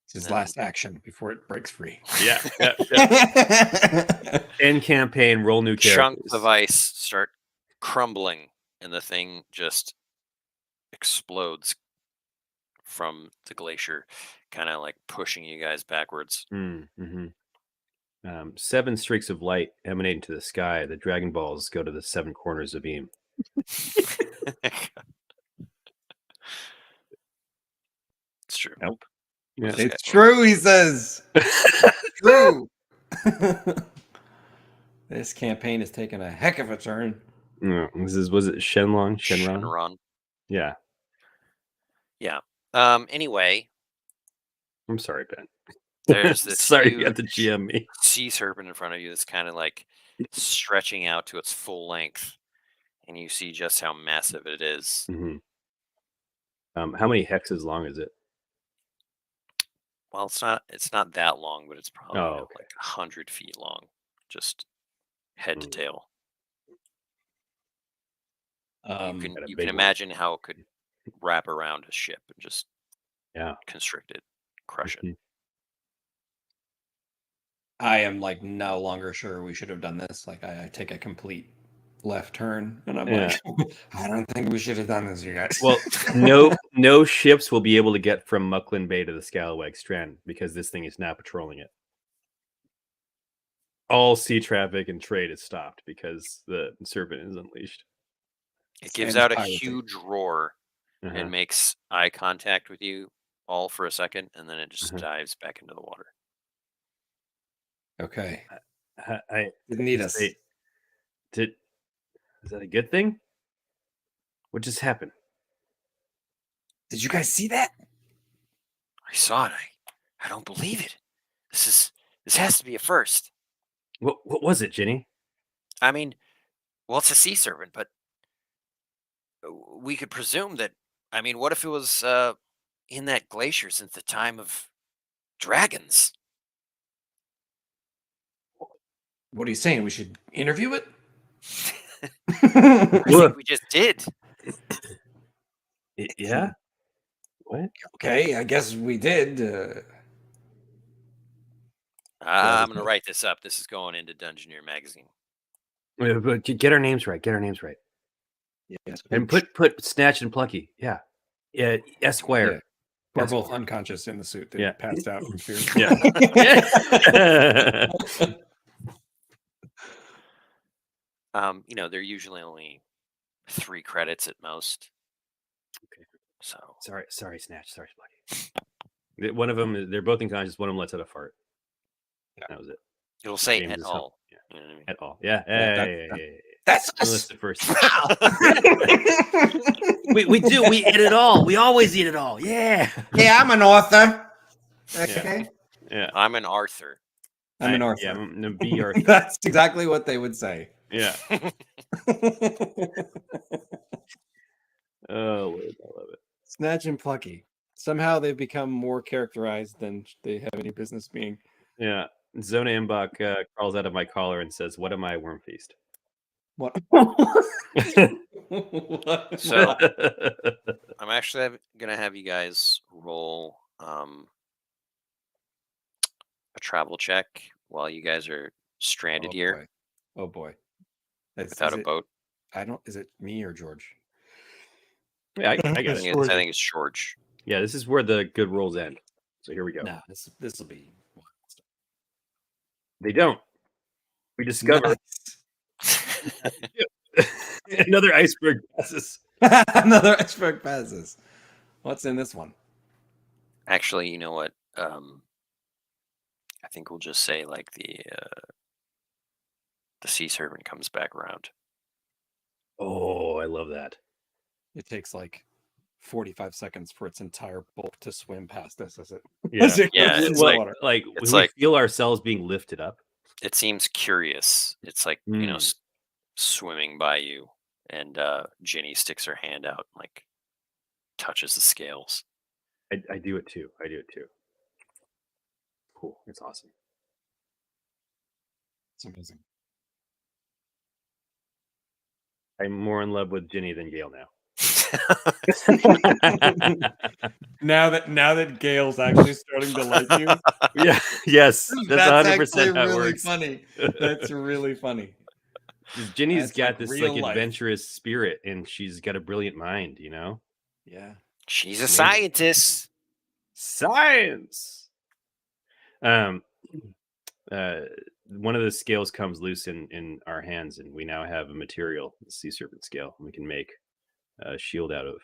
It's his last action before it breaks free. Yeah. End campaign. Roll new characters. Chunks of ice start crumbling, and the thing just explodes from the glacier, kind of like pushing you guys backwards. 7 streaks of light emanate into the sky. The Dragon Balls go to the 7 corners of Eam. It's true. Nope. Yeah. It's true, he says. It's true. This campaign has taken a heck of a turn. Was it Shenlong? Shenron. Yeah. Yeah. Anyway. I'm sorry, Ben. There's this sorry you got to GM me. Sea serpent in front of you that's kind of like stretching out to its full length, and you see just how massive it is. How many hexes long is it? Well, it's not that long, but it's probably like 100 feet long, just head to tail. You can imagine how it could wrap around a ship and just constrict it, crush it. I am like no longer sure we should have done this. Like I take a complete left turn, and I'm like, I don't think we should have done this, you guys. Well, no ships will be able to get from Mucklin Bay to the Scalawag Strand because this thing is now patrolling it. All sea traffic and trade is stopped because the serpent is unleashed. It gives out a huge roar and makes eye contact with you all for a second, and then it just dives back into the water. Okay. I didn't need us. Is that a good thing? What just happened? Did you guys see that? I saw it. I don't believe it. This has to be a first. What was it, Ginny? I mean, well, it's a sea serpent, but we could presume that. I mean, what if it was in that glacier since the time of dragons? What are you saying? We should interview it? I think we just did. Yeah. What? Okay, I guess we did. I'm going to write this up. This is going into Dungeoneer magazine. But get our names right. Yes. And put Snatch and Plucky. Yeah. Esquire. Yeah. We're both unconscious in the suit. They passed out from fear. They're usually only 3 credits at most. Okay. So sorry, Snatch. Sorry, Plucky. One of them, they're both unconscious. One of them lets out a fart. Yeah. That was it. It'll say at all. Yeah. You know what I mean? At all. Yeah. Hey. That's us. The first. we do. We eat it all. We always eat it all. Yeah. Yeah, I'm an author. Okay. Yeah. I'm an Arthur. I'm an Arthur. Yeah, I'm gonna be Arthur. That's exactly what they would say. Yeah. Oh, I love it. Snatch and Plucky. Somehow they've become more characterized than they have any business being. Yeah. Zona Imbach crawls out of my collar and says, "What am I, Wormfeast?" What? So I'm actually gonna have you guys roll a travel check while you guys are stranded here. Oh boy. without a boat. Is it me or George? Yeah, I got I it. think it's George. Yeah, this is where the good rolls end. So here we go. No, this will be They don't. We discover nice. another iceberg passes. Another iceberg passes. What's in this one? Actually, you know what? I think we'll just say like the sea serpent comes back around. Oh, I love that. It takes like 45 seconds for its entire bulk to swim past us as it Yeah, as it Yeah, goes it's in the like- water. it's we like- feel ourselves being lifted up. It seems curious. It's like swimming by you, and Ginny sticks her hand out, and, like touches the scales. I do it too. Cool. It's awesome. It's amazing. I'm more in love with Ginny than Gale now. Now that Gail's actually starting to like you, Yeah. Yes. That's 100% actually how it really works. funny. That's really funny. Ginny's That's got like this real like life. adventurous spirit, and she's got a brilliant mind. You know, Yeah. She's a Amazing. scientist. science. One of the scales comes loose in our hands, and we now have a material, the sea serpent scale, we can make a shield out of.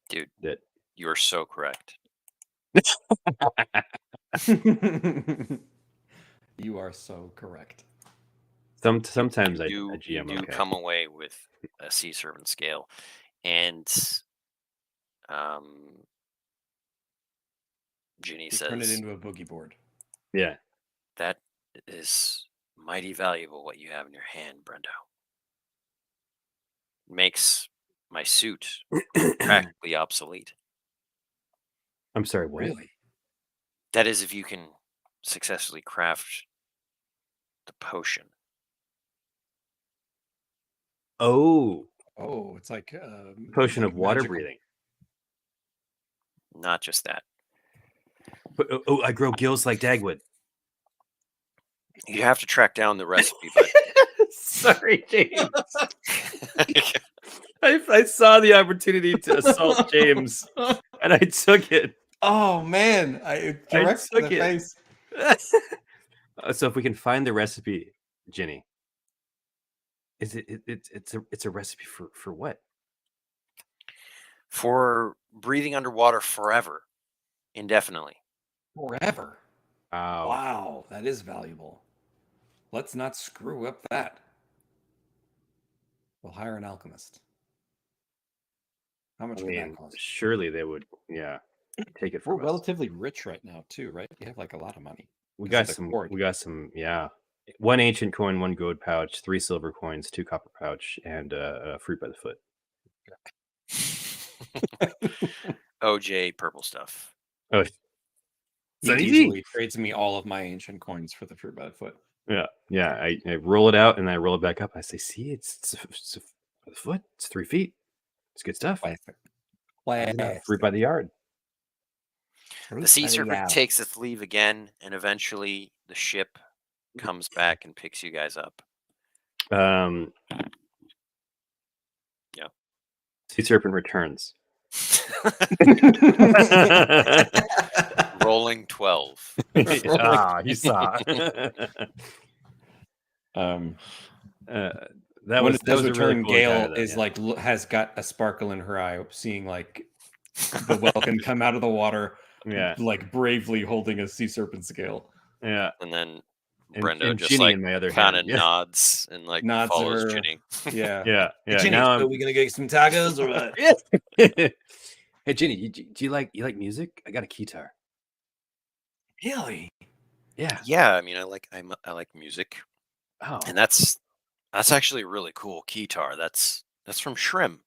Dude, That you are so correct. You are so correct. sometimes I You GM do okay. come away with a sea serpent scale, and Ginny You turn it says into a boogie board. Yeah. that is mighty valuable. What you have in your hand, Brendo, makes my suit practically obsolete. I'm sorry. What? Really? That is, if you can successfully craft the potion. Oh, Oh, it's like potion like of water magical. breathing. Not just that. But, oh, I grow gills like Dagwood. You have to track down the recipe, but Sorry, James. I saw the opportunity to assault James, and I took it. Oh man, I direct to took the it. face. So if we can find the recipe, Ginny, is it's a recipe for what? for breathing underwater forever, indefinitely. Forever. Wow. Wow, that is valuable. Let's not screw up that. We'll hire an alchemist. How much I would that mean, cost? surely they would, take it We're from us. relatively rich right now, too, right? We have like a lot of money. We 'cause got of the some. cord. We got some. Yeah, 1 ancient coin, 1 gold pouch, 3 silver coins, 2 copper pouch, and a fruit by the foot. OJ purple stuff. Oh, He that easy? easily trades me all of my ancient coins for the fruit by the foot. yeah. I roll it out and I roll it back up. I say, see, it's a foot. It's 3 feet. It's good stuff. Fruit by the yard. The sea serpent takes its leave again, and eventually the ship comes back and picks you guys up. Yeah. Sea serpent returns. Rolling 12. You saw. That when was it does a return, really cool Gale encounter, is like has got a sparkle in her eye, seeing like the Welkin come out of the water, like bravely holding a sea serpent scale. Yeah, and then and Brendo just Ginny like in my other kind of hand. nods and like Nods follows her. Ginny. Yeah. Yeah. Ginny, Now so we gonna get some tacos or what? Hey Ginny, do you like music? I got a guitar. Really? Yeah. Yeah, I mean, I like music, Oh. and that's actually a really cool guitar. That's from Shrim.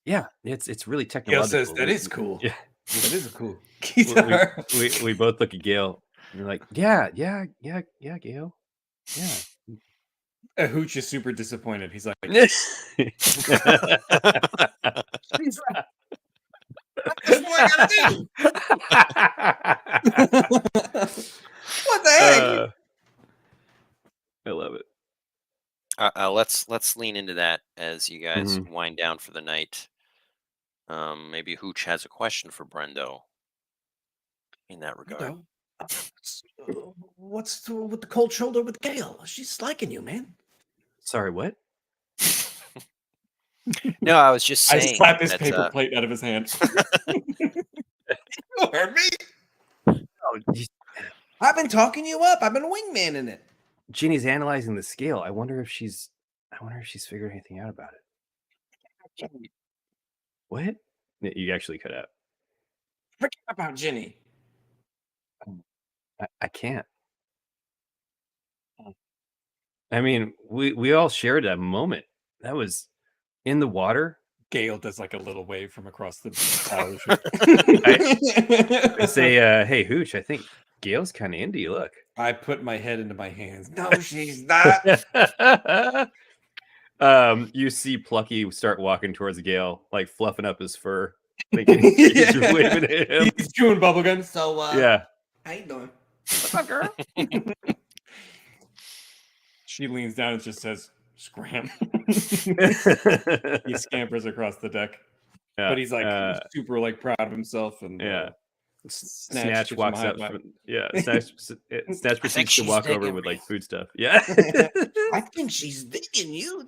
Yeah, it's really Gale technological. says that is cool. Yeah, that is a cool guitar. we both look at Gale and we're like, yeah, Gale. Yeah. Hooch is super disappointed. He's like, That's what I gotta do. What the heck? I love it. Let's lean into that as you guys wind down for the night. Maybe Hooch has a question for Brendo in that regard. What's with the cold shoulder with Gail? She's liking you, man. Sorry, what? No, I was just I saying slap his that, paper plate out of his hand. You heard me. Oh, I've been talking you up. I've been wingmanning it. Ginny's analyzing the scale. I wonder if she's figured anything out about it. What? You actually cut out. Forget about Ginny. I can't. I mean, we all shared that moment. That was in the water. Gail does like a little wave from across the I say, hey, Hooch, I think Gail's kind of into you. Look. I put my head into my hands. No, she's not. You see Plucky start walking towards Gail, like fluffing up his fur. Thinking he's waving at him. He's chewing bubblegum. So, yeah. how you doing? What's up, girl? She leans down and just says, "Scram." He scampers across the deck, but he's like super like proud of himself. And Snatch walks up. Snatch proceeds to walk over with like food stuff. Yeah, I think she's digging you.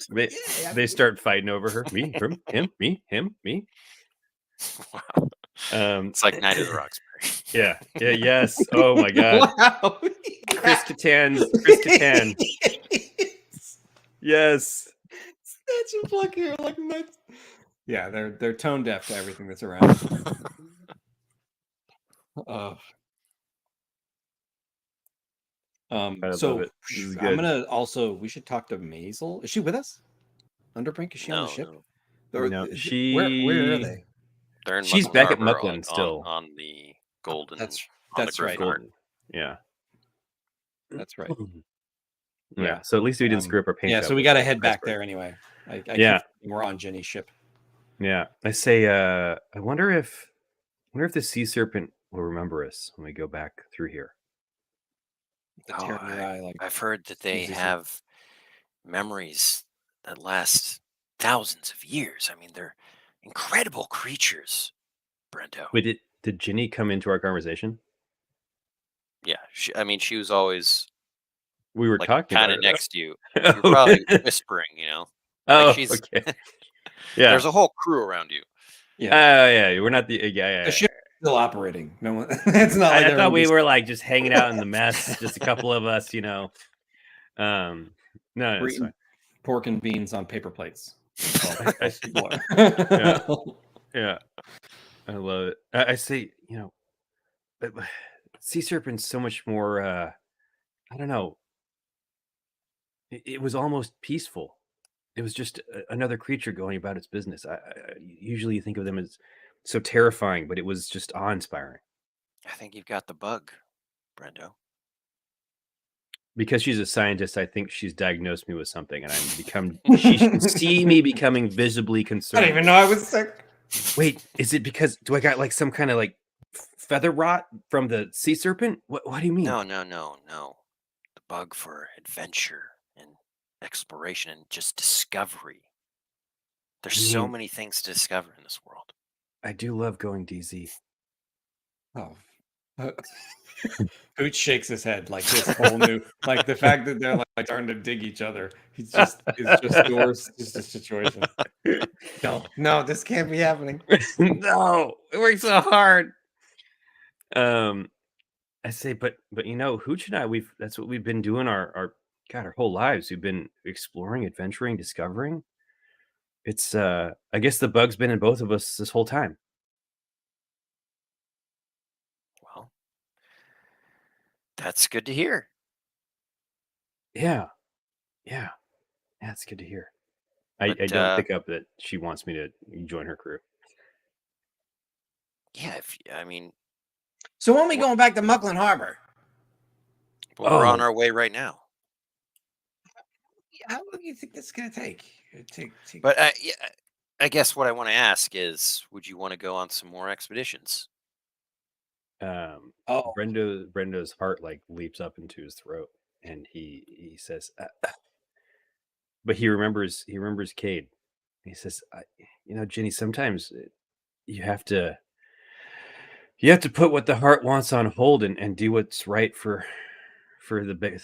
They start fighting over her. Me, him, me, him, me. Wow. It's like Night of the Roxbury. Yeah. Yes. Oh my God. Wow. Chris Kattan. Yes. Snatch and Plucky are like nuts. Yeah, they're tone deaf to everything that's around. So I'm gonna also. We should talk to Maisel. Is she with us? Underbrink? Is she on the ship? No, Where are they? They're in she's Mucklin back at Harbor, Mucklin still on the Golden. That's right. Golden. Yeah. That's right. Yeah. So at least we didn't screw up our paint. Yeah. So we got to head back there anyway. We're on Jenny's ship. Yeah. I say. I wonder if the sea serpent will remember us when we go back through here. I've heard that they have memories that last thousands of years. I mean, they're incredible creatures, Brendo. Wait, did Ginny come into our conversation? Yeah, she was always. We were like, talking kind of next to you. Oh. You're probably whispering, Oh, like okay. Yeah, there's a whole crew around you. Yeah. Yeah. We're not the. Yeah. The ship is still operating. No one. It's not. I thought we were like just hanging out in the mess, just a couple of us, No, it's fine. Pork and beans on paper plates. Yeah. I love it. I say, but sea serpent's so much more. I don't know. It was almost peaceful. It was just another creature going about its business. I usually think of them as so terrifying, but it was just awe-inspiring. I think you've got the bug, Brendo. Because she's a scientist, I think she's diagnosed me with something, and she can see me becoming visibly concerned. I didn't even know I was sick. Wait, is it because do I got like some kind of like feather rot from the sea serpent? What do you mean? No. The bug for adventure and exploration and just discovery. There's so many things to discover in this world. I do love going DZ. Oh. Hooch shakes his head like this whole new, like the fact that they're like starting to dig each other. It's just yours. Just a situation. No, this can't be happening. No, it works so hard. I say, but Hooch and I, that's what we've been doing our whole lives. We've been exploring, adventuring, discovering. It's I guess the bug's been in both of us this whole time. Well, that's good to hear. Yeah, it's good to hear. I don't pick up that she wants me to join her crew. Yeah, So when are we going back to Mucklin Harbor? Well, we're on our way right now. How long do you think this is going to take? But I guess what I want to ask is, would you want to go on some more expeditions? Brendo's heart like leaps up into his throat, and he says, but he remembers Cade. He says, Ginny, sometimes you have to put what the heart wants on hold and do what's right for the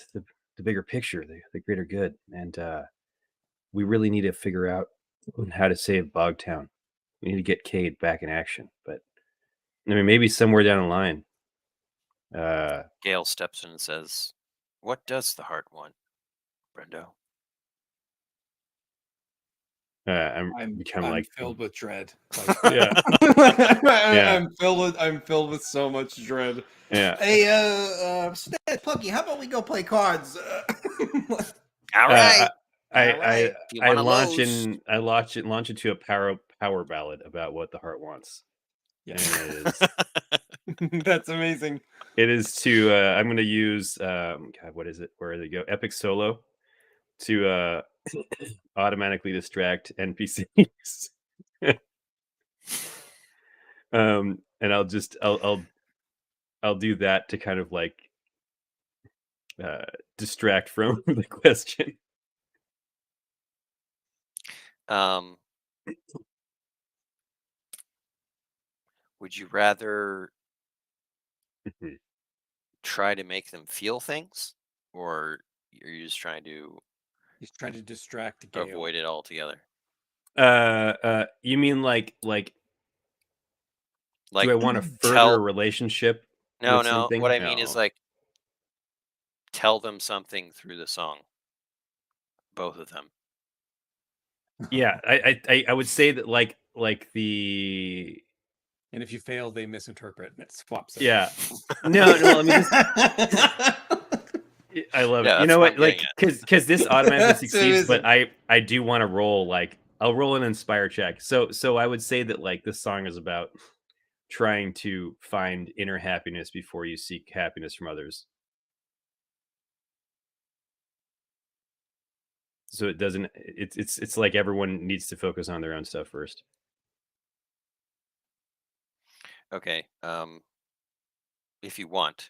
bigger picture, the greater good. And we really need to figure out how to save Bogtown. We need to get Cade back in action. But I mean, maybe somewhere down the line. Gale steps in and says, "What does the heart want, Brendo?" I'm become like filled with dread. yeah. I'm filled with so much dread. Yeah. Hey, Punky, how about we go play cards? All right. I launch lose. into a power ballad about what the heart wants. Yeah. And it is That's amazing. it is to I'm gonna use God, what is it? Where they go? Epic Solo to automatically distract NPCs. And I'll do that to kind of like distract from the question. Would you rather try to make them feel things, or are you just trying to He's trying to distract Gale. avoid it altogether? You mean like do I want to further tell a relationship? no with no something? what I mean No. is like tell them something through the song, both of them. Yeah, I would say that like the And if you fail, they misinterpret and it swaps it. yeah. No, let me just I love Yeah, it. You that's know what what? I'm Like getting because this automatically That's succeeds, but amazing. I do want to roll like I'll roll an inspire check. So I would say that like this song is about trying to find inner happiness before you seek happiness from others. So it doesn't it's like everyone needs to focus on their own stuff first. Okay. If you want,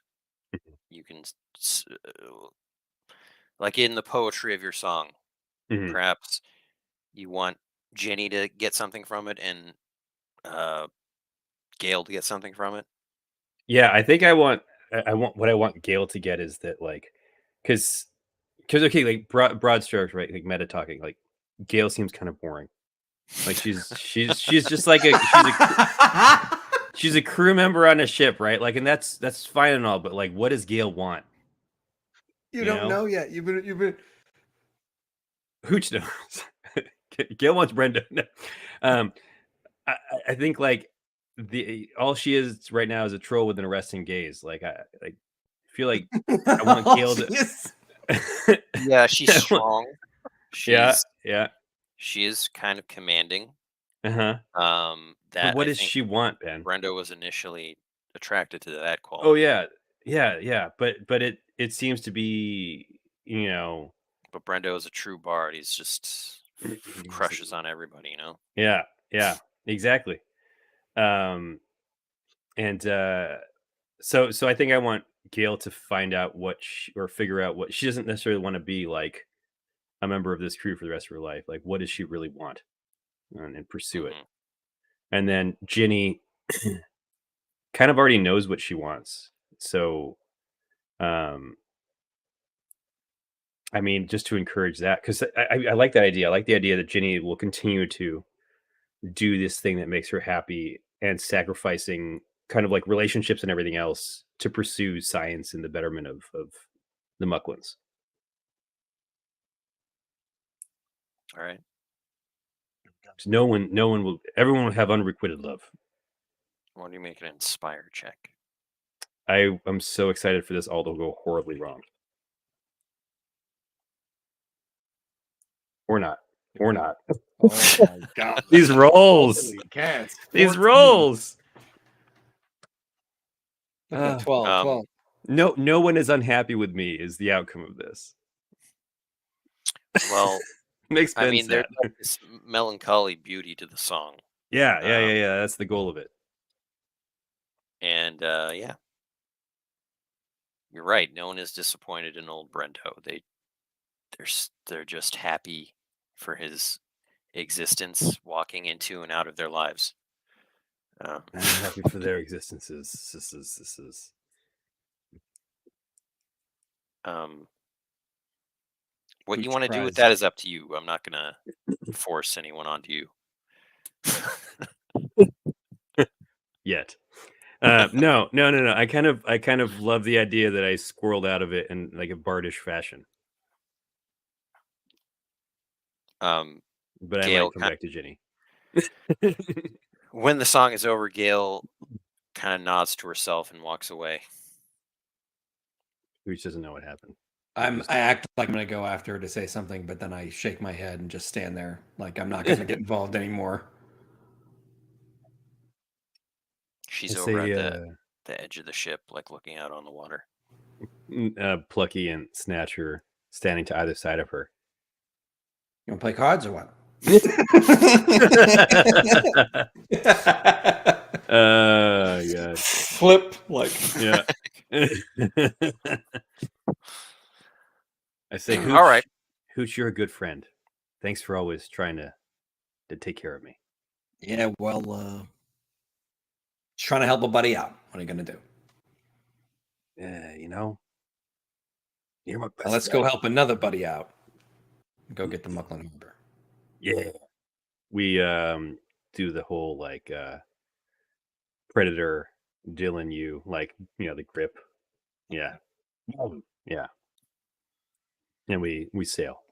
you can like in the poetry of your song, Mhm. perhaps you want Jenny to get something from it and Gale to get something from it. Yeah, I think I want what I want Gail to get is that like because okay, like broad strokes, right? Like meta talking, like Gail seems kind of boring. Like she's just like she's a crew member on a ship, right? Like, and that's fine and all, but like, what does Gail want? You don't know yet. You've been Hooch knows. Gail wants Brenda. No. I think like all she is right now is a troll with an arresting gaze. Like I feel like I want Gail to. Yeah, she's strong. Yeah. She is kind of commanding. But That what I does think she want, Ben? Brendo was initially attracted to that Oh quality. yeah. But it seems to be, But Brendo is a true bard. He's just crushes on everybody, you know. Yeah, exactly. And so I think I want Gail to find out or figure out what she doesn't necessarily want to be like a member of this crew for the rest of her life. Like, what does she really want, and pursue it. And then Ginny kind of already knows what she wants. So, I mean, just to encourage that, because I like that idea. I like the idea that Ginny will continue to do this thing that makes her happy and sacrificing kind of like relationships and everything else to pursue science and the betterment of the Mucklins. All right. So everyone will have unrequited love. Why don't you make an inspire check? I'm so excited for this all to go horribly wrong. Or not. Oh my god. These rolls. These rolls. 12. 12. No one is unhappy with me is the outcome of this. Well, makes Ben sad. There's like this melancholy beauty to the song. Yeah. That's the goal of it. And yeah, you're right. No one is disappointed in old Brendo. They're just happy for his existence, walking into and out of their lives. I'm happy for their existences. This is. What Hooch you want to do with cries. that is up to you. I'm not gonna force anyone onto you. Yet. No. I kind of love the idea that I squirreled out of it in like a bardish fashion. But I Gail might come back to Jenny. when the song is over, Gail kind of nods to herself and walks away. Hooch doesn't know what happened. I act like I'm gonna go after her to say something, but then I shake my head and just stand there, like I'm not gonna get involved anymore. She's over at the edge of the ship, like looking out on the water. Plucky and Snatcher standing to either side of her. You want to play cards or what? God. Flip like Yeah. I say, Hooch, all right. Hooch, you're a good friend. Thanks for always trying to take care of me. Yeah, well, just trying to help a buddy out. What are you gonna do? Yeah, you're my best. Well, let's go help another buddy out. Go get the Mucklin Harbor. Yeah. We do the whole like Predator Dylan you like the grip. Yeah. Yeah. And we sail.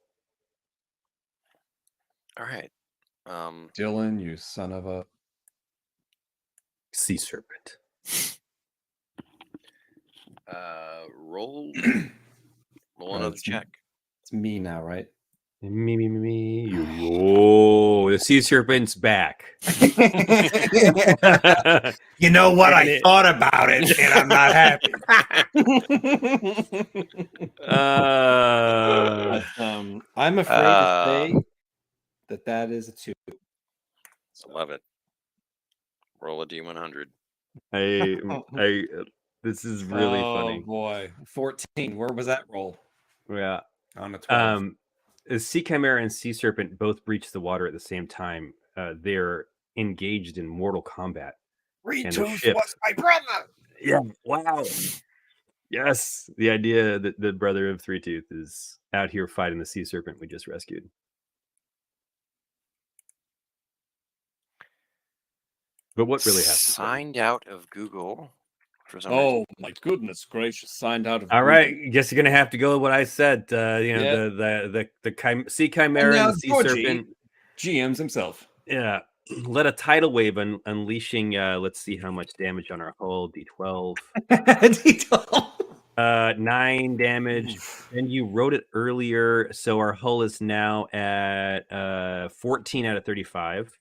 All right. Dylan, you son of a Sea serpent. Roll Right, another check. It's me now, right? Me. Oh, the sea serpent's back. You know what? I thought about it, and I'm not happy. I'm afraid to say that is a 2. I love it. Roll a D100. I this is really funny. Oh boy, 14. Where was that roll? Yeah. On a 12. Sea Chimera and Sea Serpent both breach the water at the same time. They're engaged in mortal combat. Retooth was my brother. Yeah. Wow. Yes. The idea that the brother of Three Tooth is out here fighting the Sea Serpent we just rescued. But what really happened? Signed out of Google. Oh my goodness gracious! Signed out of. All right, guess you're gonna have to go with what I said. Yeah. The Sea Chimera and the Sea Serpent. GMs himself. Yeah, let a tidal wave unleashing. Let's see how much damage on our hull. D12. 9 damage. And you wrote it earlier, so our hull is now at 14 out of 35.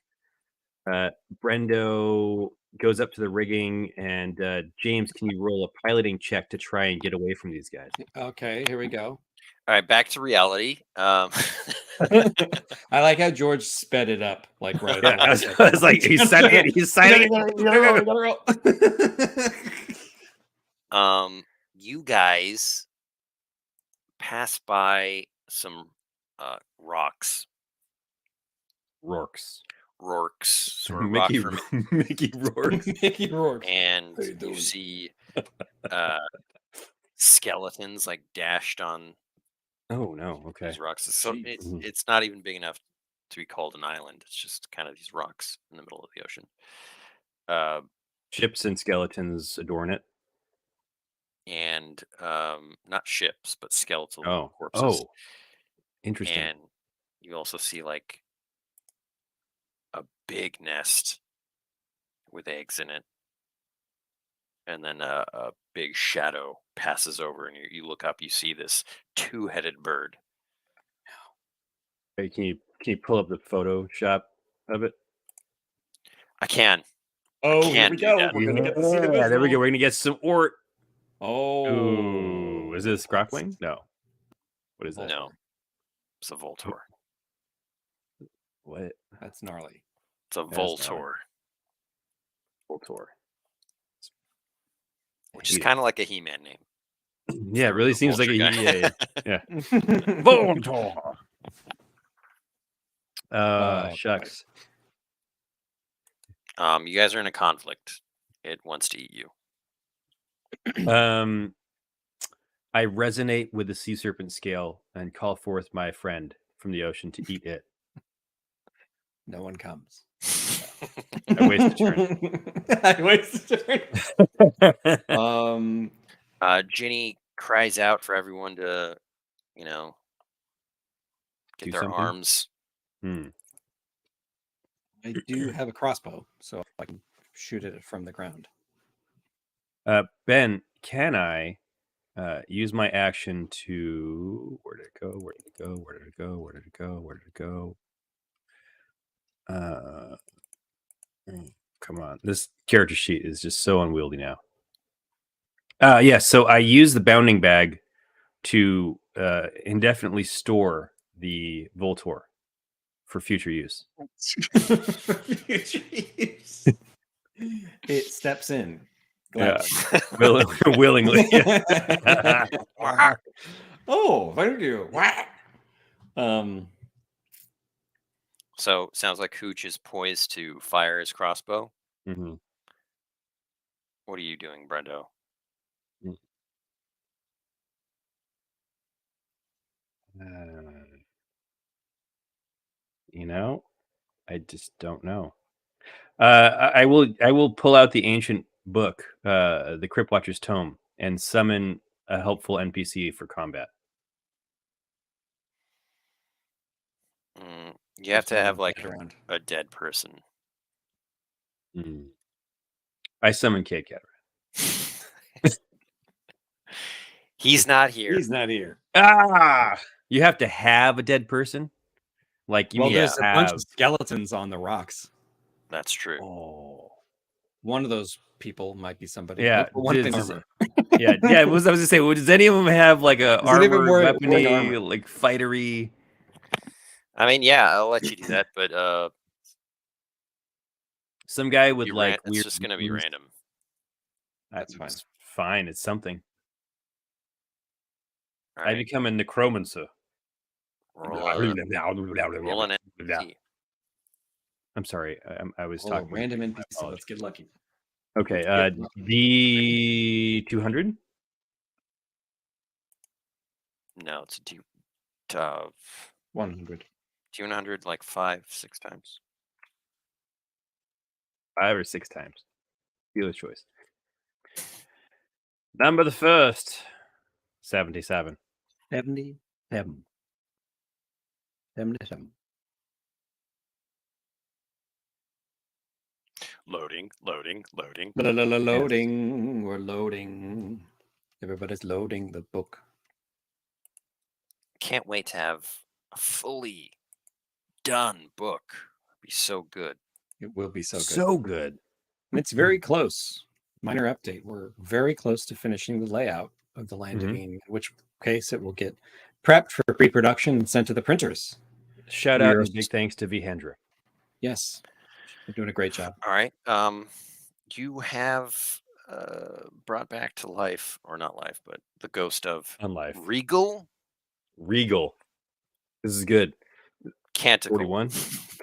Brendo goes up to the rigging, and James, can you roll a piloting check to try and get away from these guys? Okay, here we go. All right, back to reality. I like how George sped it up, like right. Yeah, I was like, he's signing it. He's signing it. You guys pass by some rocks. Rorks. Or Mickey, rock Mickey Rourke. Mickey Rourke. And you see skeletons like dashed on Oh no! Okay. these rocks. So it's not even big enough to be called an island. It's just kind of these rocks in the middle of the ocean. Ships and skeletons adorn it. And not ships, but skeletal corpses. Oh, interesting. And you also see like a big nest with eggs in it, and then a big shadow passes over, and you look up, you see this 2-headed bird. Hey, can you pull up the Photoshop of it? I can. Oh, here we go. We're gonna get to see the visual. There we go. We're gonna get some ort. Oh, ooh, is this Grockwing? No. What is that? No, it's a Voltor. What? That's gnarly. It's a Voltor. Voltor. Which is kind of like a He-Man name. Yeah, it really seems like a guy. yeah. Voltor. Shucks. You guys are in a conflict. It wants to eat you. I resonate with the sea serpent scale and call forth my friend from the ocean to eat it. No one comes. I waste a turn. I waste a turn. Ginny cries out for everyone to, get Do their something? arms. I do have a crossbow, so I can shoot it from the ground. Ben, can I use my action to... Where did it go? Where did it go? Where did it go? Where did it go? Where did it go? Come on. This character sheet is just so unwieldy now. Yeah, so I use the bounding bag to indefinitely store the Voltor for future use. It steps in. Yeah. Willingly. Oh, thank you. So sounds like Hooch is poised to fire his crossbow. Mm-hmm. What are you doing, Brendo? I just don't know. I will pull out the ancient book, the Crypt Watcher's Tome, and summon a helpful NPC for combat. You have to have like a dead person. I summon Kate Cataract. He's not here. He's not here. You have to have a dead person? Like, you there's a bunch of skeletons on the rocks. That's true. Oh, one of those people might be somebody. Yeah. Armor. Yeah. I was going to say, does any of them have like a armor, weaponry, like fightery? I mean, yeah, I'll let you do that, but some guy with like weird. It's just gonna be random. That's fine. It's fine. It's something. Right. I become a necromancer. Roll an NPC. I'm sorry. I was talking. Random NPC. Let's get lucky. Okay. D200. No, it's a 100. 200, like 5-6 times. 5 or 6 times. Dealer's choice. Number the first. 77. 77. 77. Loading. Loading. We're loading. Everybody's loading the book. Can't wait to have a fully done book. It'd be so good. It will be so good. So good. And it's very close. Minor update. We're very close to finishing the layout of the Land of Eden, in which case it will get prepped for pre-production and sent to the printers. Shout out and big thanks to Vihendra. Yes. You're doing a great job. All right. You have brought back to life, or not life, but the ghost of Unlife. Regal. This is good. Canticle. 41.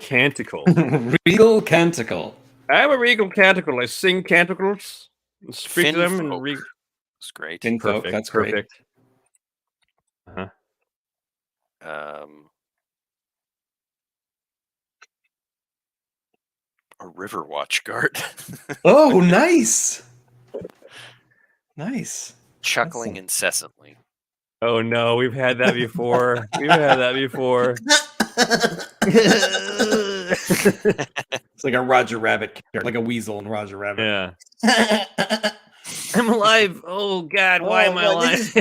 Canticle. Regal Canticle. I'm a Regal Canticle. I sing canticles. Speak to them and It's great. Perfect. That's perfect. Great. A river watch guard. Oh, nice. Nice. Chuckling incessantly. Oh no, we've had that before. It's like a Roger Rabbit character, like a weasel in Roger Rabbit. Yeah. I'm alive. Oh God, why am I alive?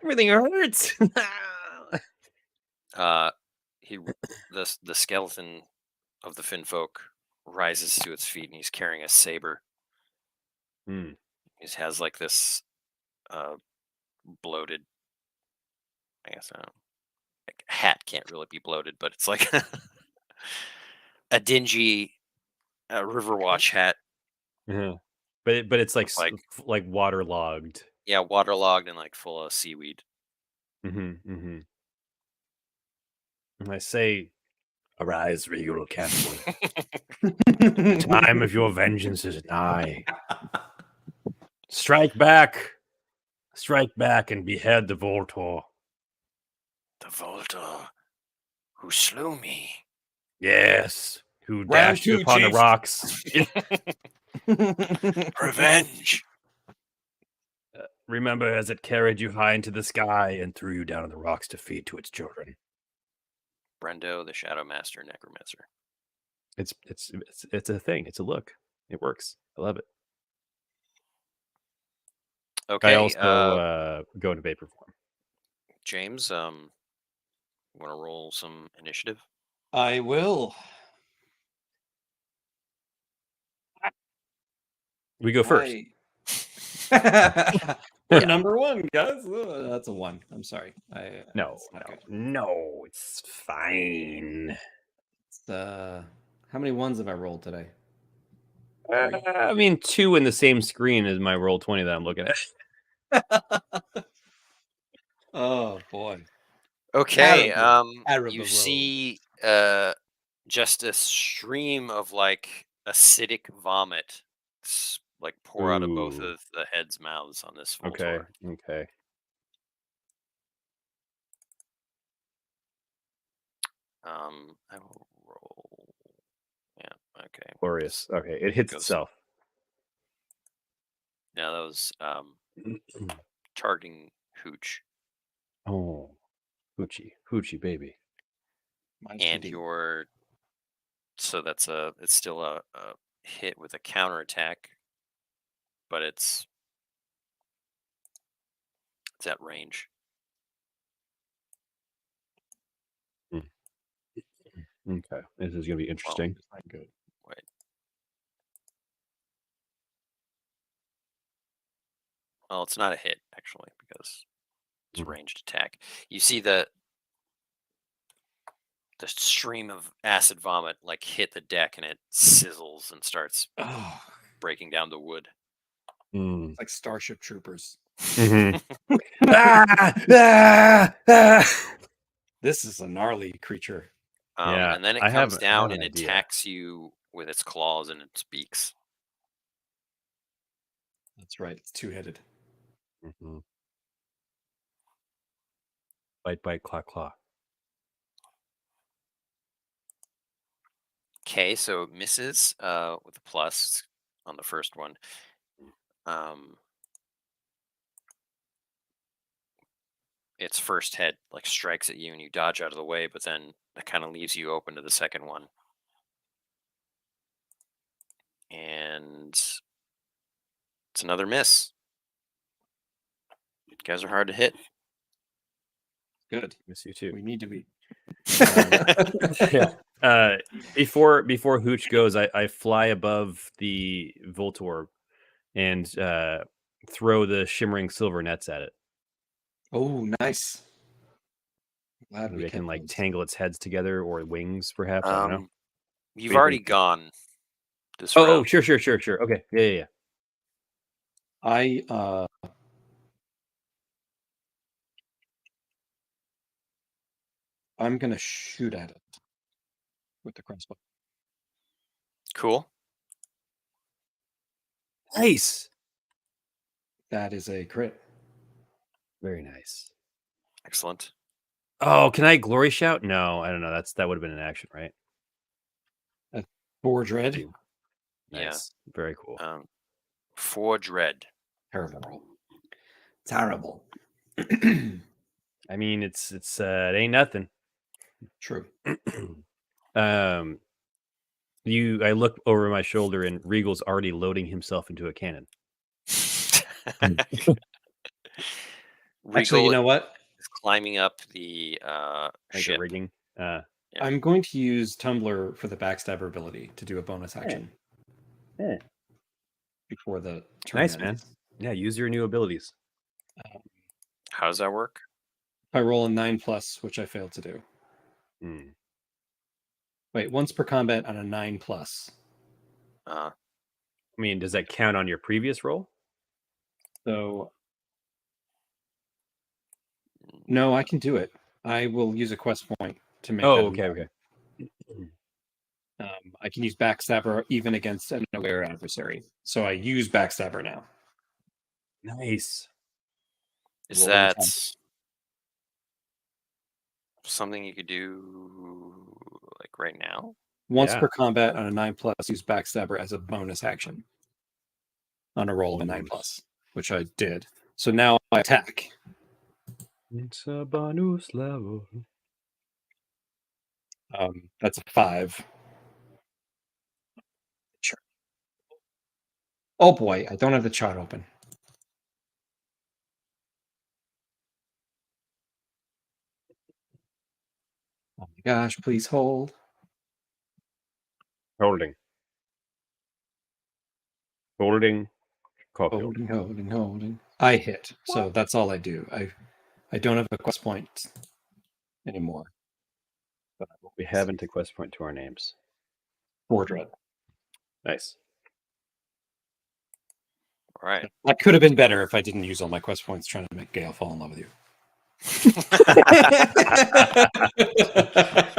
Everything hurts. The skeleton of the Finfolk rises to its feet, and he's carrying a saber. He has like this bloated, I guess I don't know, like hat can't really be bloated, but it's like a dingy Riverwatch hat. Yeah. But it's like waterlogged. Yeah, waterlogged and like full of seaweed. And I say, Arise, regal Kentwood. Time of your vengeance is nigh. Strike back, and behead the Voltor. The Voltor who slew me. Yes, who Round dashed two, you upon the Chief. rocks. Revenge. Remember as it carried you high into the sky and threw you down on the rocks to feed to its children. Brendo, the Shadow Master Necromancer. It's a thing. It's a look. It works. I love it. Okay. I also go into vapor form. James, want to roll some initiative? I will. We go first. Number one, guys. That's a 1. I'm sorry. No, it's not good. no, it's fine. It's, how many 1s have I rolled today? I mean, 2 in the same screen as my roll 20 that I'm looking at. Oh boy. Okay. Terrible You roll. see just a stream of like acidic vomit like pour out of both Ooh. of the heads' mouths on this Okay. Voltor. Okay. I will roll. Yeah. Okay. Glorious. Okay. It hits Goes- itself. Now that was targeting Hooch. Oh, Hoochie baby. Mine's And pretty- so it's still a hit with a counterattack, but it's at range. Okay, this is gonna be interesting. It's not good. Wait. Well, it's not a hit actually because it's a ranged attack. You see the stream of acid vomit like hit the deck and it sizzles and starts Oh, breaking down the wood. Mm. it's like Starship Troopers. This is a gnarly creature. Yeah, and then it I comes have down an and idea. attacks you with its claws and its beaks. That's right. It's 2-headed. Mhm. Bite, claw, claw. Okay, so it misses with a plus on the first one. Its first head like strikes at you and you dodge out of the way, but then that kind of leaves you open to the second one. And it's another miss. You guys are hard to hit. Good. Miss you too. We need to be. Yeah. Before Hooch goes, I fly above the Voltor and throw the shimmering silver nets at it. Oh, nice. Glad Maybe we I can kept like those. tangle its heads together or wings, perhaps. I don't know. You've What do you already think? gone this Oh, round. sure. Okay. Yeah. I'm gonna shoot at it with the crossbow. Cool. Nice. That is a crit. Very nice. Excellent. Oh, can I glory shout? No, I don't know. That would have been an action, right? Forge red. Nice. Very cool. Forge red. Terrible roll. Terrible. I mean, it ain't nothing. True. I look over my shoulder and Regal's already loading himself into a cannon. Actually, you know what? Is climbing up the ship. The rigging. Yeah. I'm going to use Tumbler for the backstabber ability to do a bonus action. Yeah. Before the turn. Nice, man. Yeah, use your new abilities. How does that work? I roll a 9+, which I failed to do. Wait, once per combat on a 9+. I mean, does that count on your previous roll? So no, I can do it. I will use a quest point to make. Oh, okay. I can use Backstabber even against an aware adversary. So I use Backstabber now. Nice. Is Roll that anytime. something you could do like right now? Once Yeah. per combat on a 9+, use Backstabber as a bonus action on a roll of a 9+, which I did. So now I attack. It's a bonus level. That's a 5. Sure. Oh boy, I don't have the chart open. Oh my gosh, please hold. Holding. Caulfield. Holding. I hit. So that's all I do. I don't have a quest point anymore. But We haven't a quest point to our names. 4 dread. Nice. All right. That could have been better if I didn't use all my quest points trying to make Gale fall in love with you.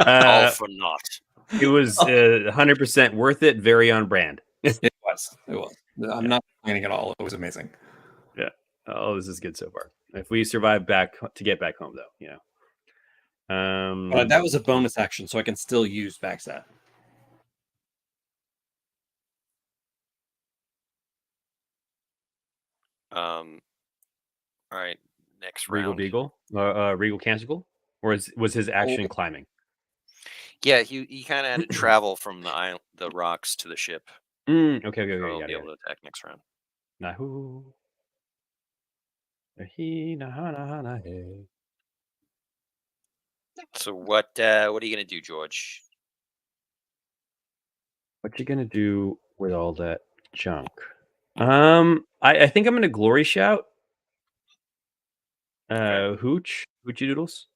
All for naught. It was 100% worth it. Very on brand. It was. I'm not complaining at all. It was amazing. Yeah. Oh, this is good so far. If we survive to get back home, though, you know. That was a bonus action, so I can still use Backstab. All right. Next Regal round. Beagle, Regal Canticle, or was his action climbing? Yeah, he kind of had to travel from the island, the rocks to the ship. Okay. So he'll Yeah, be able to attack next round. Nahu. So what are you gonna do, George? What you gonna do with all that junk? I think I'm gonna glory shout. Okay. Hoochie doodles.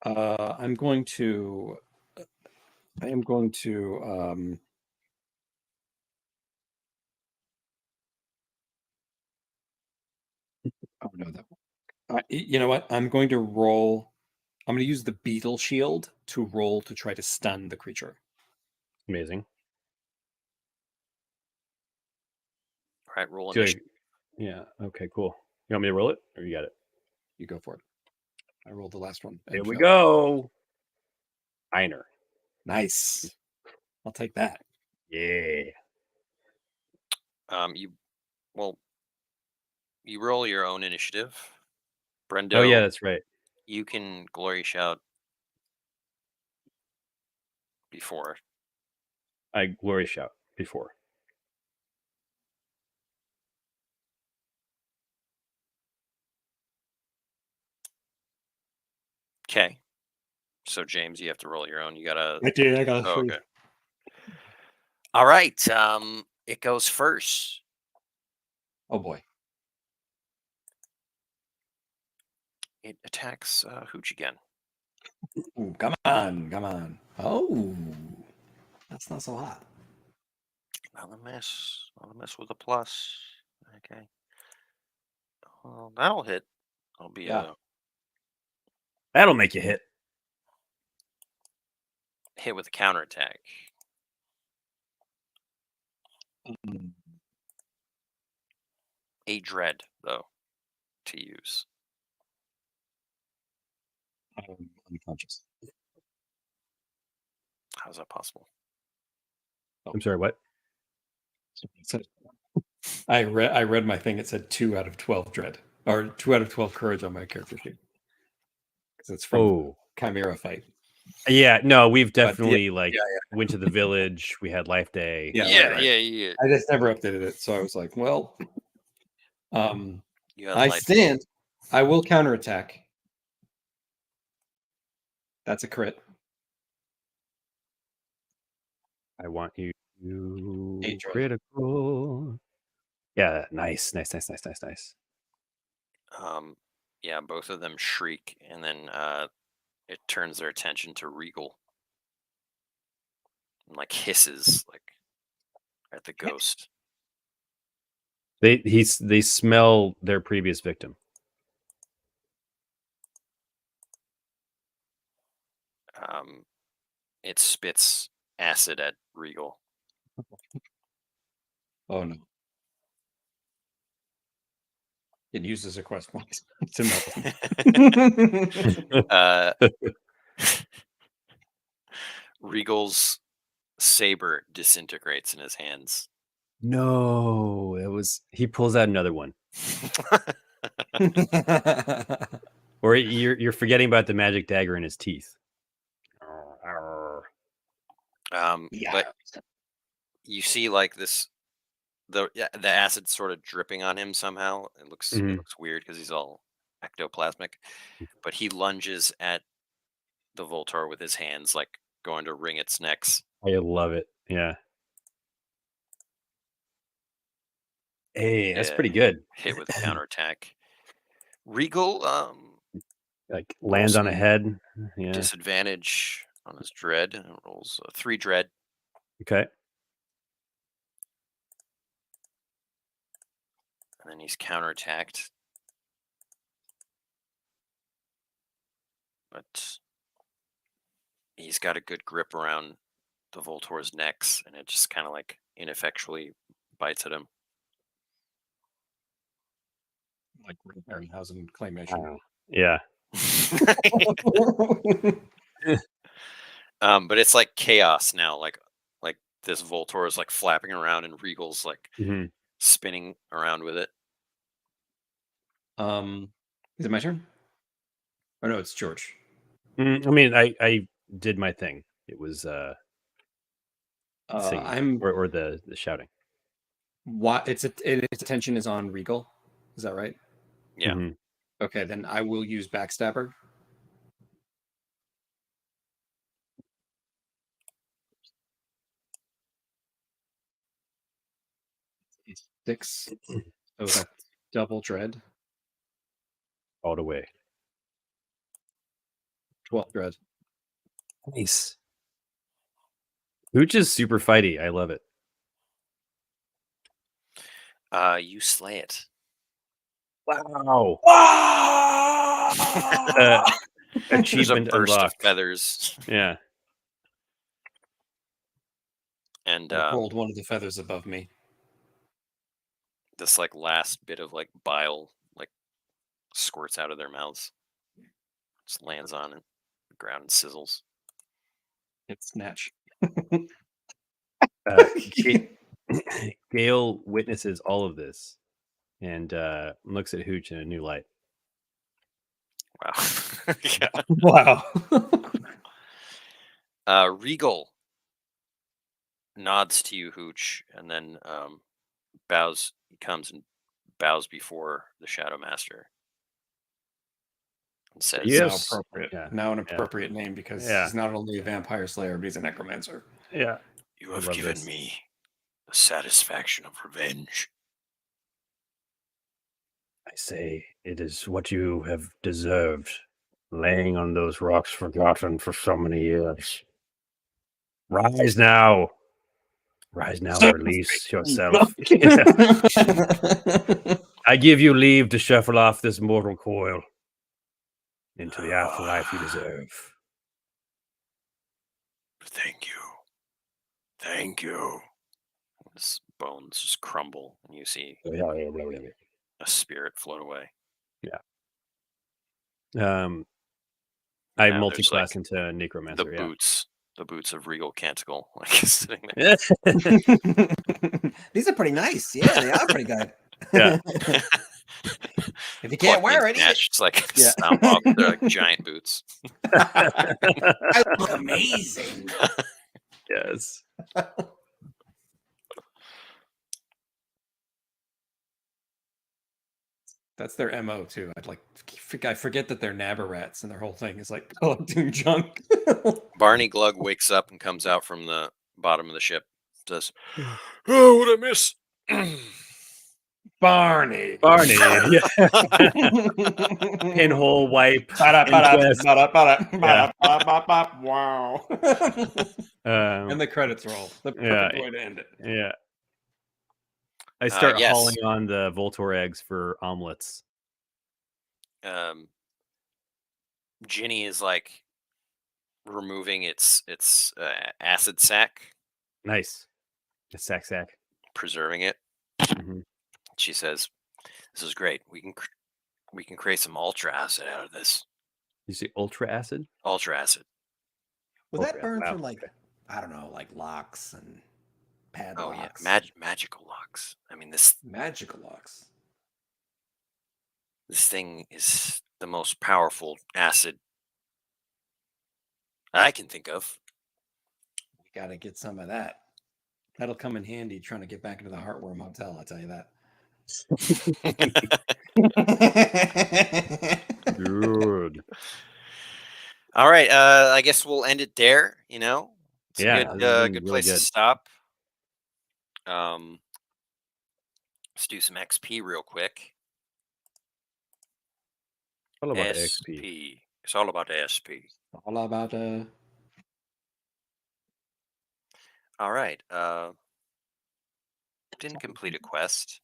I am going to. Oh no, that. You know what? I'm going to roll. I'm going to use the beetle shield to roll to try to stun the creature. Amazing. All right, roll initiative. Yeah. Okay. Cool. You want me to roll it, or you got it? You go for it. I rolled the last one. Here we go. Einer. Nice. I'll take that. Yeah. You roll your own initiative. Brendo. Oh yeah, that's right. You can glory shout before. I glory shout before. Okay. So James, you have to roll your own. You gotta. I did. I got a 3. Okay. All right. It goes first. Oh boy. It attacks Hooch again. Ooh, come on. Oh, that's not so hot. Not a miss with a plus. Okay. Well, that'll hit. That'll be That'll make you hit. a hit with a counterattack. A dread, though, to use. I'm unconscious. How's that possible? I'm sorry. What? I read my thing. It said 2 out of 12 dread, or 2 out of 12 courage on my character sheet. Because it's from Chimera fight. Yeah, no, we've definitely went to the village. We had Life Day. Yeah. I just never updated it, so I was like, well, You have I life. stand. I will counterattack. That's a crit. I want you Eight dread. critical. Yeah, nice. Yeah, both of them shriek, and then it turns their attention to Regal, and like hisses like at the ghost. They smell their previous victim. it spits acid at Regal. Oh no. It uses a quest point to melt. Regal's saber disintegrates in his hands. No, he pulls out another one. Or you're forgetting about the magic dagger in his teeth. But you see like this, the acid sort of dripping on him somehow. It looks weird because he's all ectoplasmic. But he lunges at the Voltor with his hands, like going to wring its necks. I love it. Yeah. Hey, that's pretty good. Hit with a counterattack. Regal like lands on a head. Yeah. Disadvantage on his dread. It rolls 3 dread. Okay. And then he's counterattacked. But he's got a good grip around the Voltor's necks, and it just kind of like ineffectually bites at him. Like Harryhausen claymation. Yeah. But it's like chaos now. Like this Voltor is like flapping around, and Regal's like spinning around with it. Is it my turn? Or no, it's George. I mean, I did my thing. It was singing, or the shouting. What its attention is on Regal. Is that right? Yeah. Okay, then I will use Backstabber. It's 6. So that's double dread. All the way. 12 dread. Nice. Hooch is super fighty. I love it. You slay it. Wow. Achievement There's a burst unlocked. of feathers. Yeah. And I rolled one of the feathers above me. This like last bit of like bile like squirts out of their mouths. Just lands on it, the ground and sizzles. It's snatch. Gale witnesses all of this and looks at Hooch in a new light. Wow. Wow. Regal nods to you, Hooch, and then bows. He comes and bows before the Shadow Master and says, Now appropriate. Yeah. Now an appropriate name because he's not only a vampire slayer, but he's a necromancer. Yeah. You have given me the satisfaction of revenge. I say it is what you have deserved, laying on those rocks forgotten for so many years. Rise now. Rise now, release yourself. I give you leave to shuffle off this mortal coil into the afterlife you deserve. Thank you. Thank you. His bones just crumble, and you see a spirit float away. Yeah. I multi-class into Necromancer. The boots of Regal Canticle, like sitting there. These are pretty nice. Yeah, they are pretty good. Yeah. If you can't wear it, it's like stomp off. They're like giant boots. I look amazing. Yes. That's their MO too. I forget that they're nabber rats and their whole thing is like collecting junk. Barney Glug wakes up and comes out from the bottom of the ship. Says, "Oh, what I miss?" Barney. Yeah. Pinhole wipe. Wow. And the credits roll. The perfect way to end it. Yeah. I start hauling on the Voltor eggs for omelets. Ginny is like removing its acid sac, Nice. A sack. preserving it. Mm-hmm. She says, "This is great. We can create some ultra acid out of this. You see ultra acid? Ultra acid. Would that Ultra burn acid. for Wow. like, Okay. I don't know, like locks and Oh yeah, padlocks? magical locks. I mean this Magical locks. thing is the most powerful acid I can think of." We got to get some of that. That'll come in handy trying to get back into the Heartworm Hotel. I'll tell you that. Dude. All right, I guess we'll end it there. It's Yeah, a this has good been really place to good. stop. Let's do some XP real quick. All about SP. XP. It's all about SP. All about All right. Didn't complete a quest,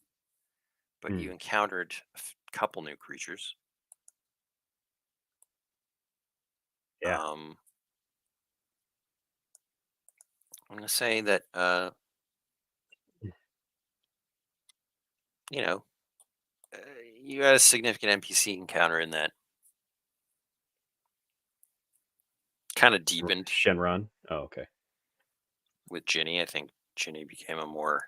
but you encountered a couple new creatures. Yeah. I'm gonna say that you know, you had a significant NPC encounter in that kind of deepened Shenron. Oh, okay. with Ginny. I think Ginny became a more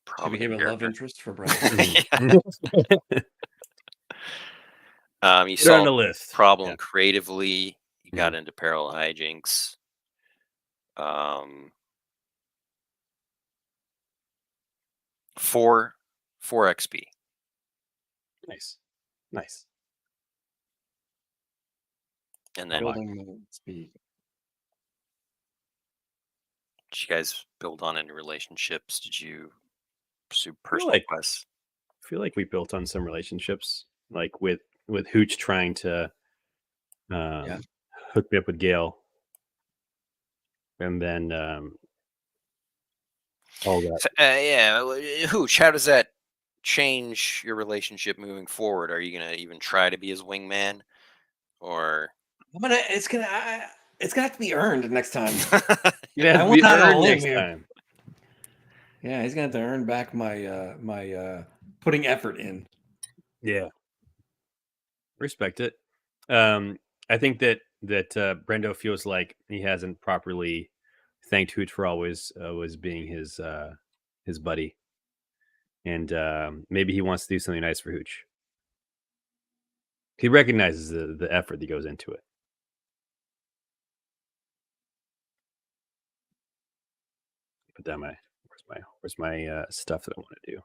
she prominent became a love character. interest for Brad. You Put it on solved the the list. problem Yeah. creatively. You got into parallel hijinks. 4 XP. Nice. And then Building the speed. did you guys build on any relationships? Did you pursue feel personal like quests? I feel like we built on some relationships, like with Hooch trying to hook me up with Gail, and then all that. So, Hooch, how does that change your relationship moving forward? Are you gonna even try to be his wingman, or It's gonna have to be earned next time. It has I to want be that earned all in next here. time. Yeah, he's gonna have to earn back my putting effort in. Yeah, respect it. I think that Brendo feels like he hasn't properly thanked Hooch for always being his buddy, and maybe he wants to do something nice for Hooch. He recognizes the effort that goes into it. Put down where's my stuff that I want to do.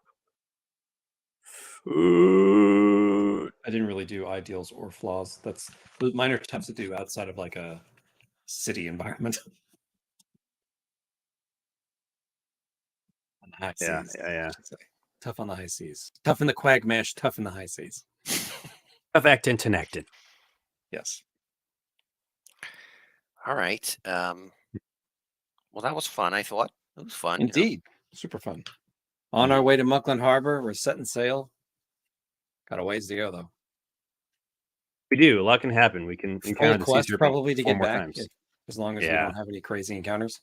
Food. I didn't really do ideals or flaws. Those minor tough to do outside of like a city environment. On the high Yeah, seas, yeah. I should say. Tough on the high seas. Tough in the quagmash, tough in the high seas. Tough actin, tenactin. Yes. all right? Well, that was fun. I thought it was fun. Indeed. Super fun. On our way to Muckland Harbor. We're setting sail. Got a ways to go though. We do. A lot can happen. We can Full encounter the sea quest serpent probably to 4 get more back, times. as long as we Yeah. don't have any crazy encounters.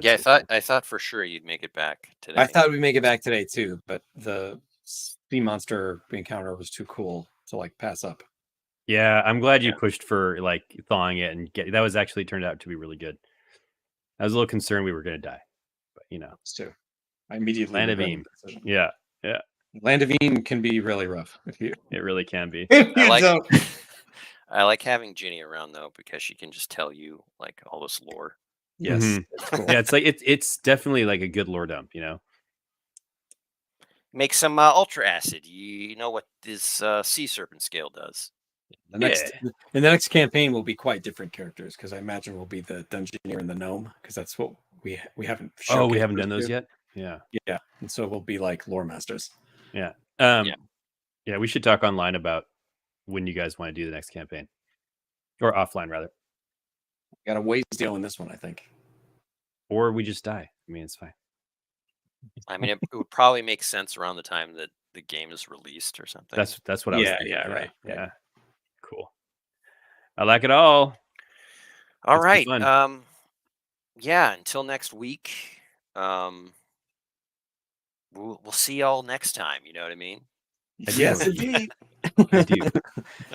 Yeah, I thought for sure you'd make it back today. I thought we'd make it back today too, but the sea monster encounter was too cool to like pass up. Yeah, I'm glad you Yeah. pushed for like thawing it and that was actually turned out to be really good. I was a little concerned we were going to die, but It's too. I immediately Land of regretted Eam. the decision. Yeah, Land of Eam can be really rough if you it really can be. I like don't. I like having Ginny around though because she can just tell you like all this lore. Yes, Mhm. it's cool. Yeah, it's like it's definitely like a good lore dump, you know. Make some ultra acid. You know what this sea serpent scale does. In the next campaign will be quite different characters because I imagine we'll be the dungeoneer and the gnome because that's what we haven't. Oh, we showcased haven't done those those two. yet. Yeah, Yeah, and so we'll be like lore masters. yeah. Yeah. Yeah. We should talk online about when you guys want to do the next campaign, or offline rather, Got a ways to go in this one, I think. or we just die. I mean, it's fine. I mean, it would probably make sense around the time that the game is released or something. That's what I was thinking. Yeah, right. Yeah, cool. I like it all. All It's been right. fun. Yeah. Until next week. We'll see y'all next time. You know what I mean? I do Yes, know what you indeed. I do.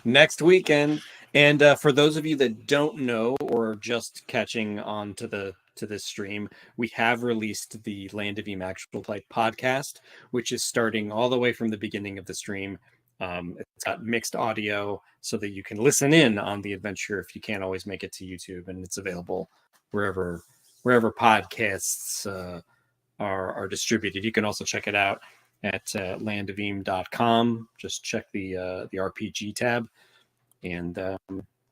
Next weekend. And for those of you that don't know or are just catching on to this stream, we have released the Land of Eam Actual Play podcast, which is starting all the way from the beginning of the stream. It's got mixed audio so that you can listen in on the adventure if you can't always make it to YouTube, and it's available wherever podcasts are distributed. You can also check it out at landoveam.com. Just check the RPG tab, and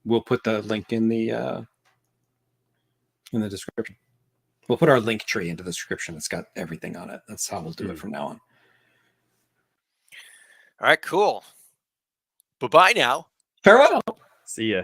we'll put the link in the description. We'll put our link tree into the description. It's got everything on it. That's how we'll do it from now on. All right, cool. Bye-bye now. Farewell. See ya.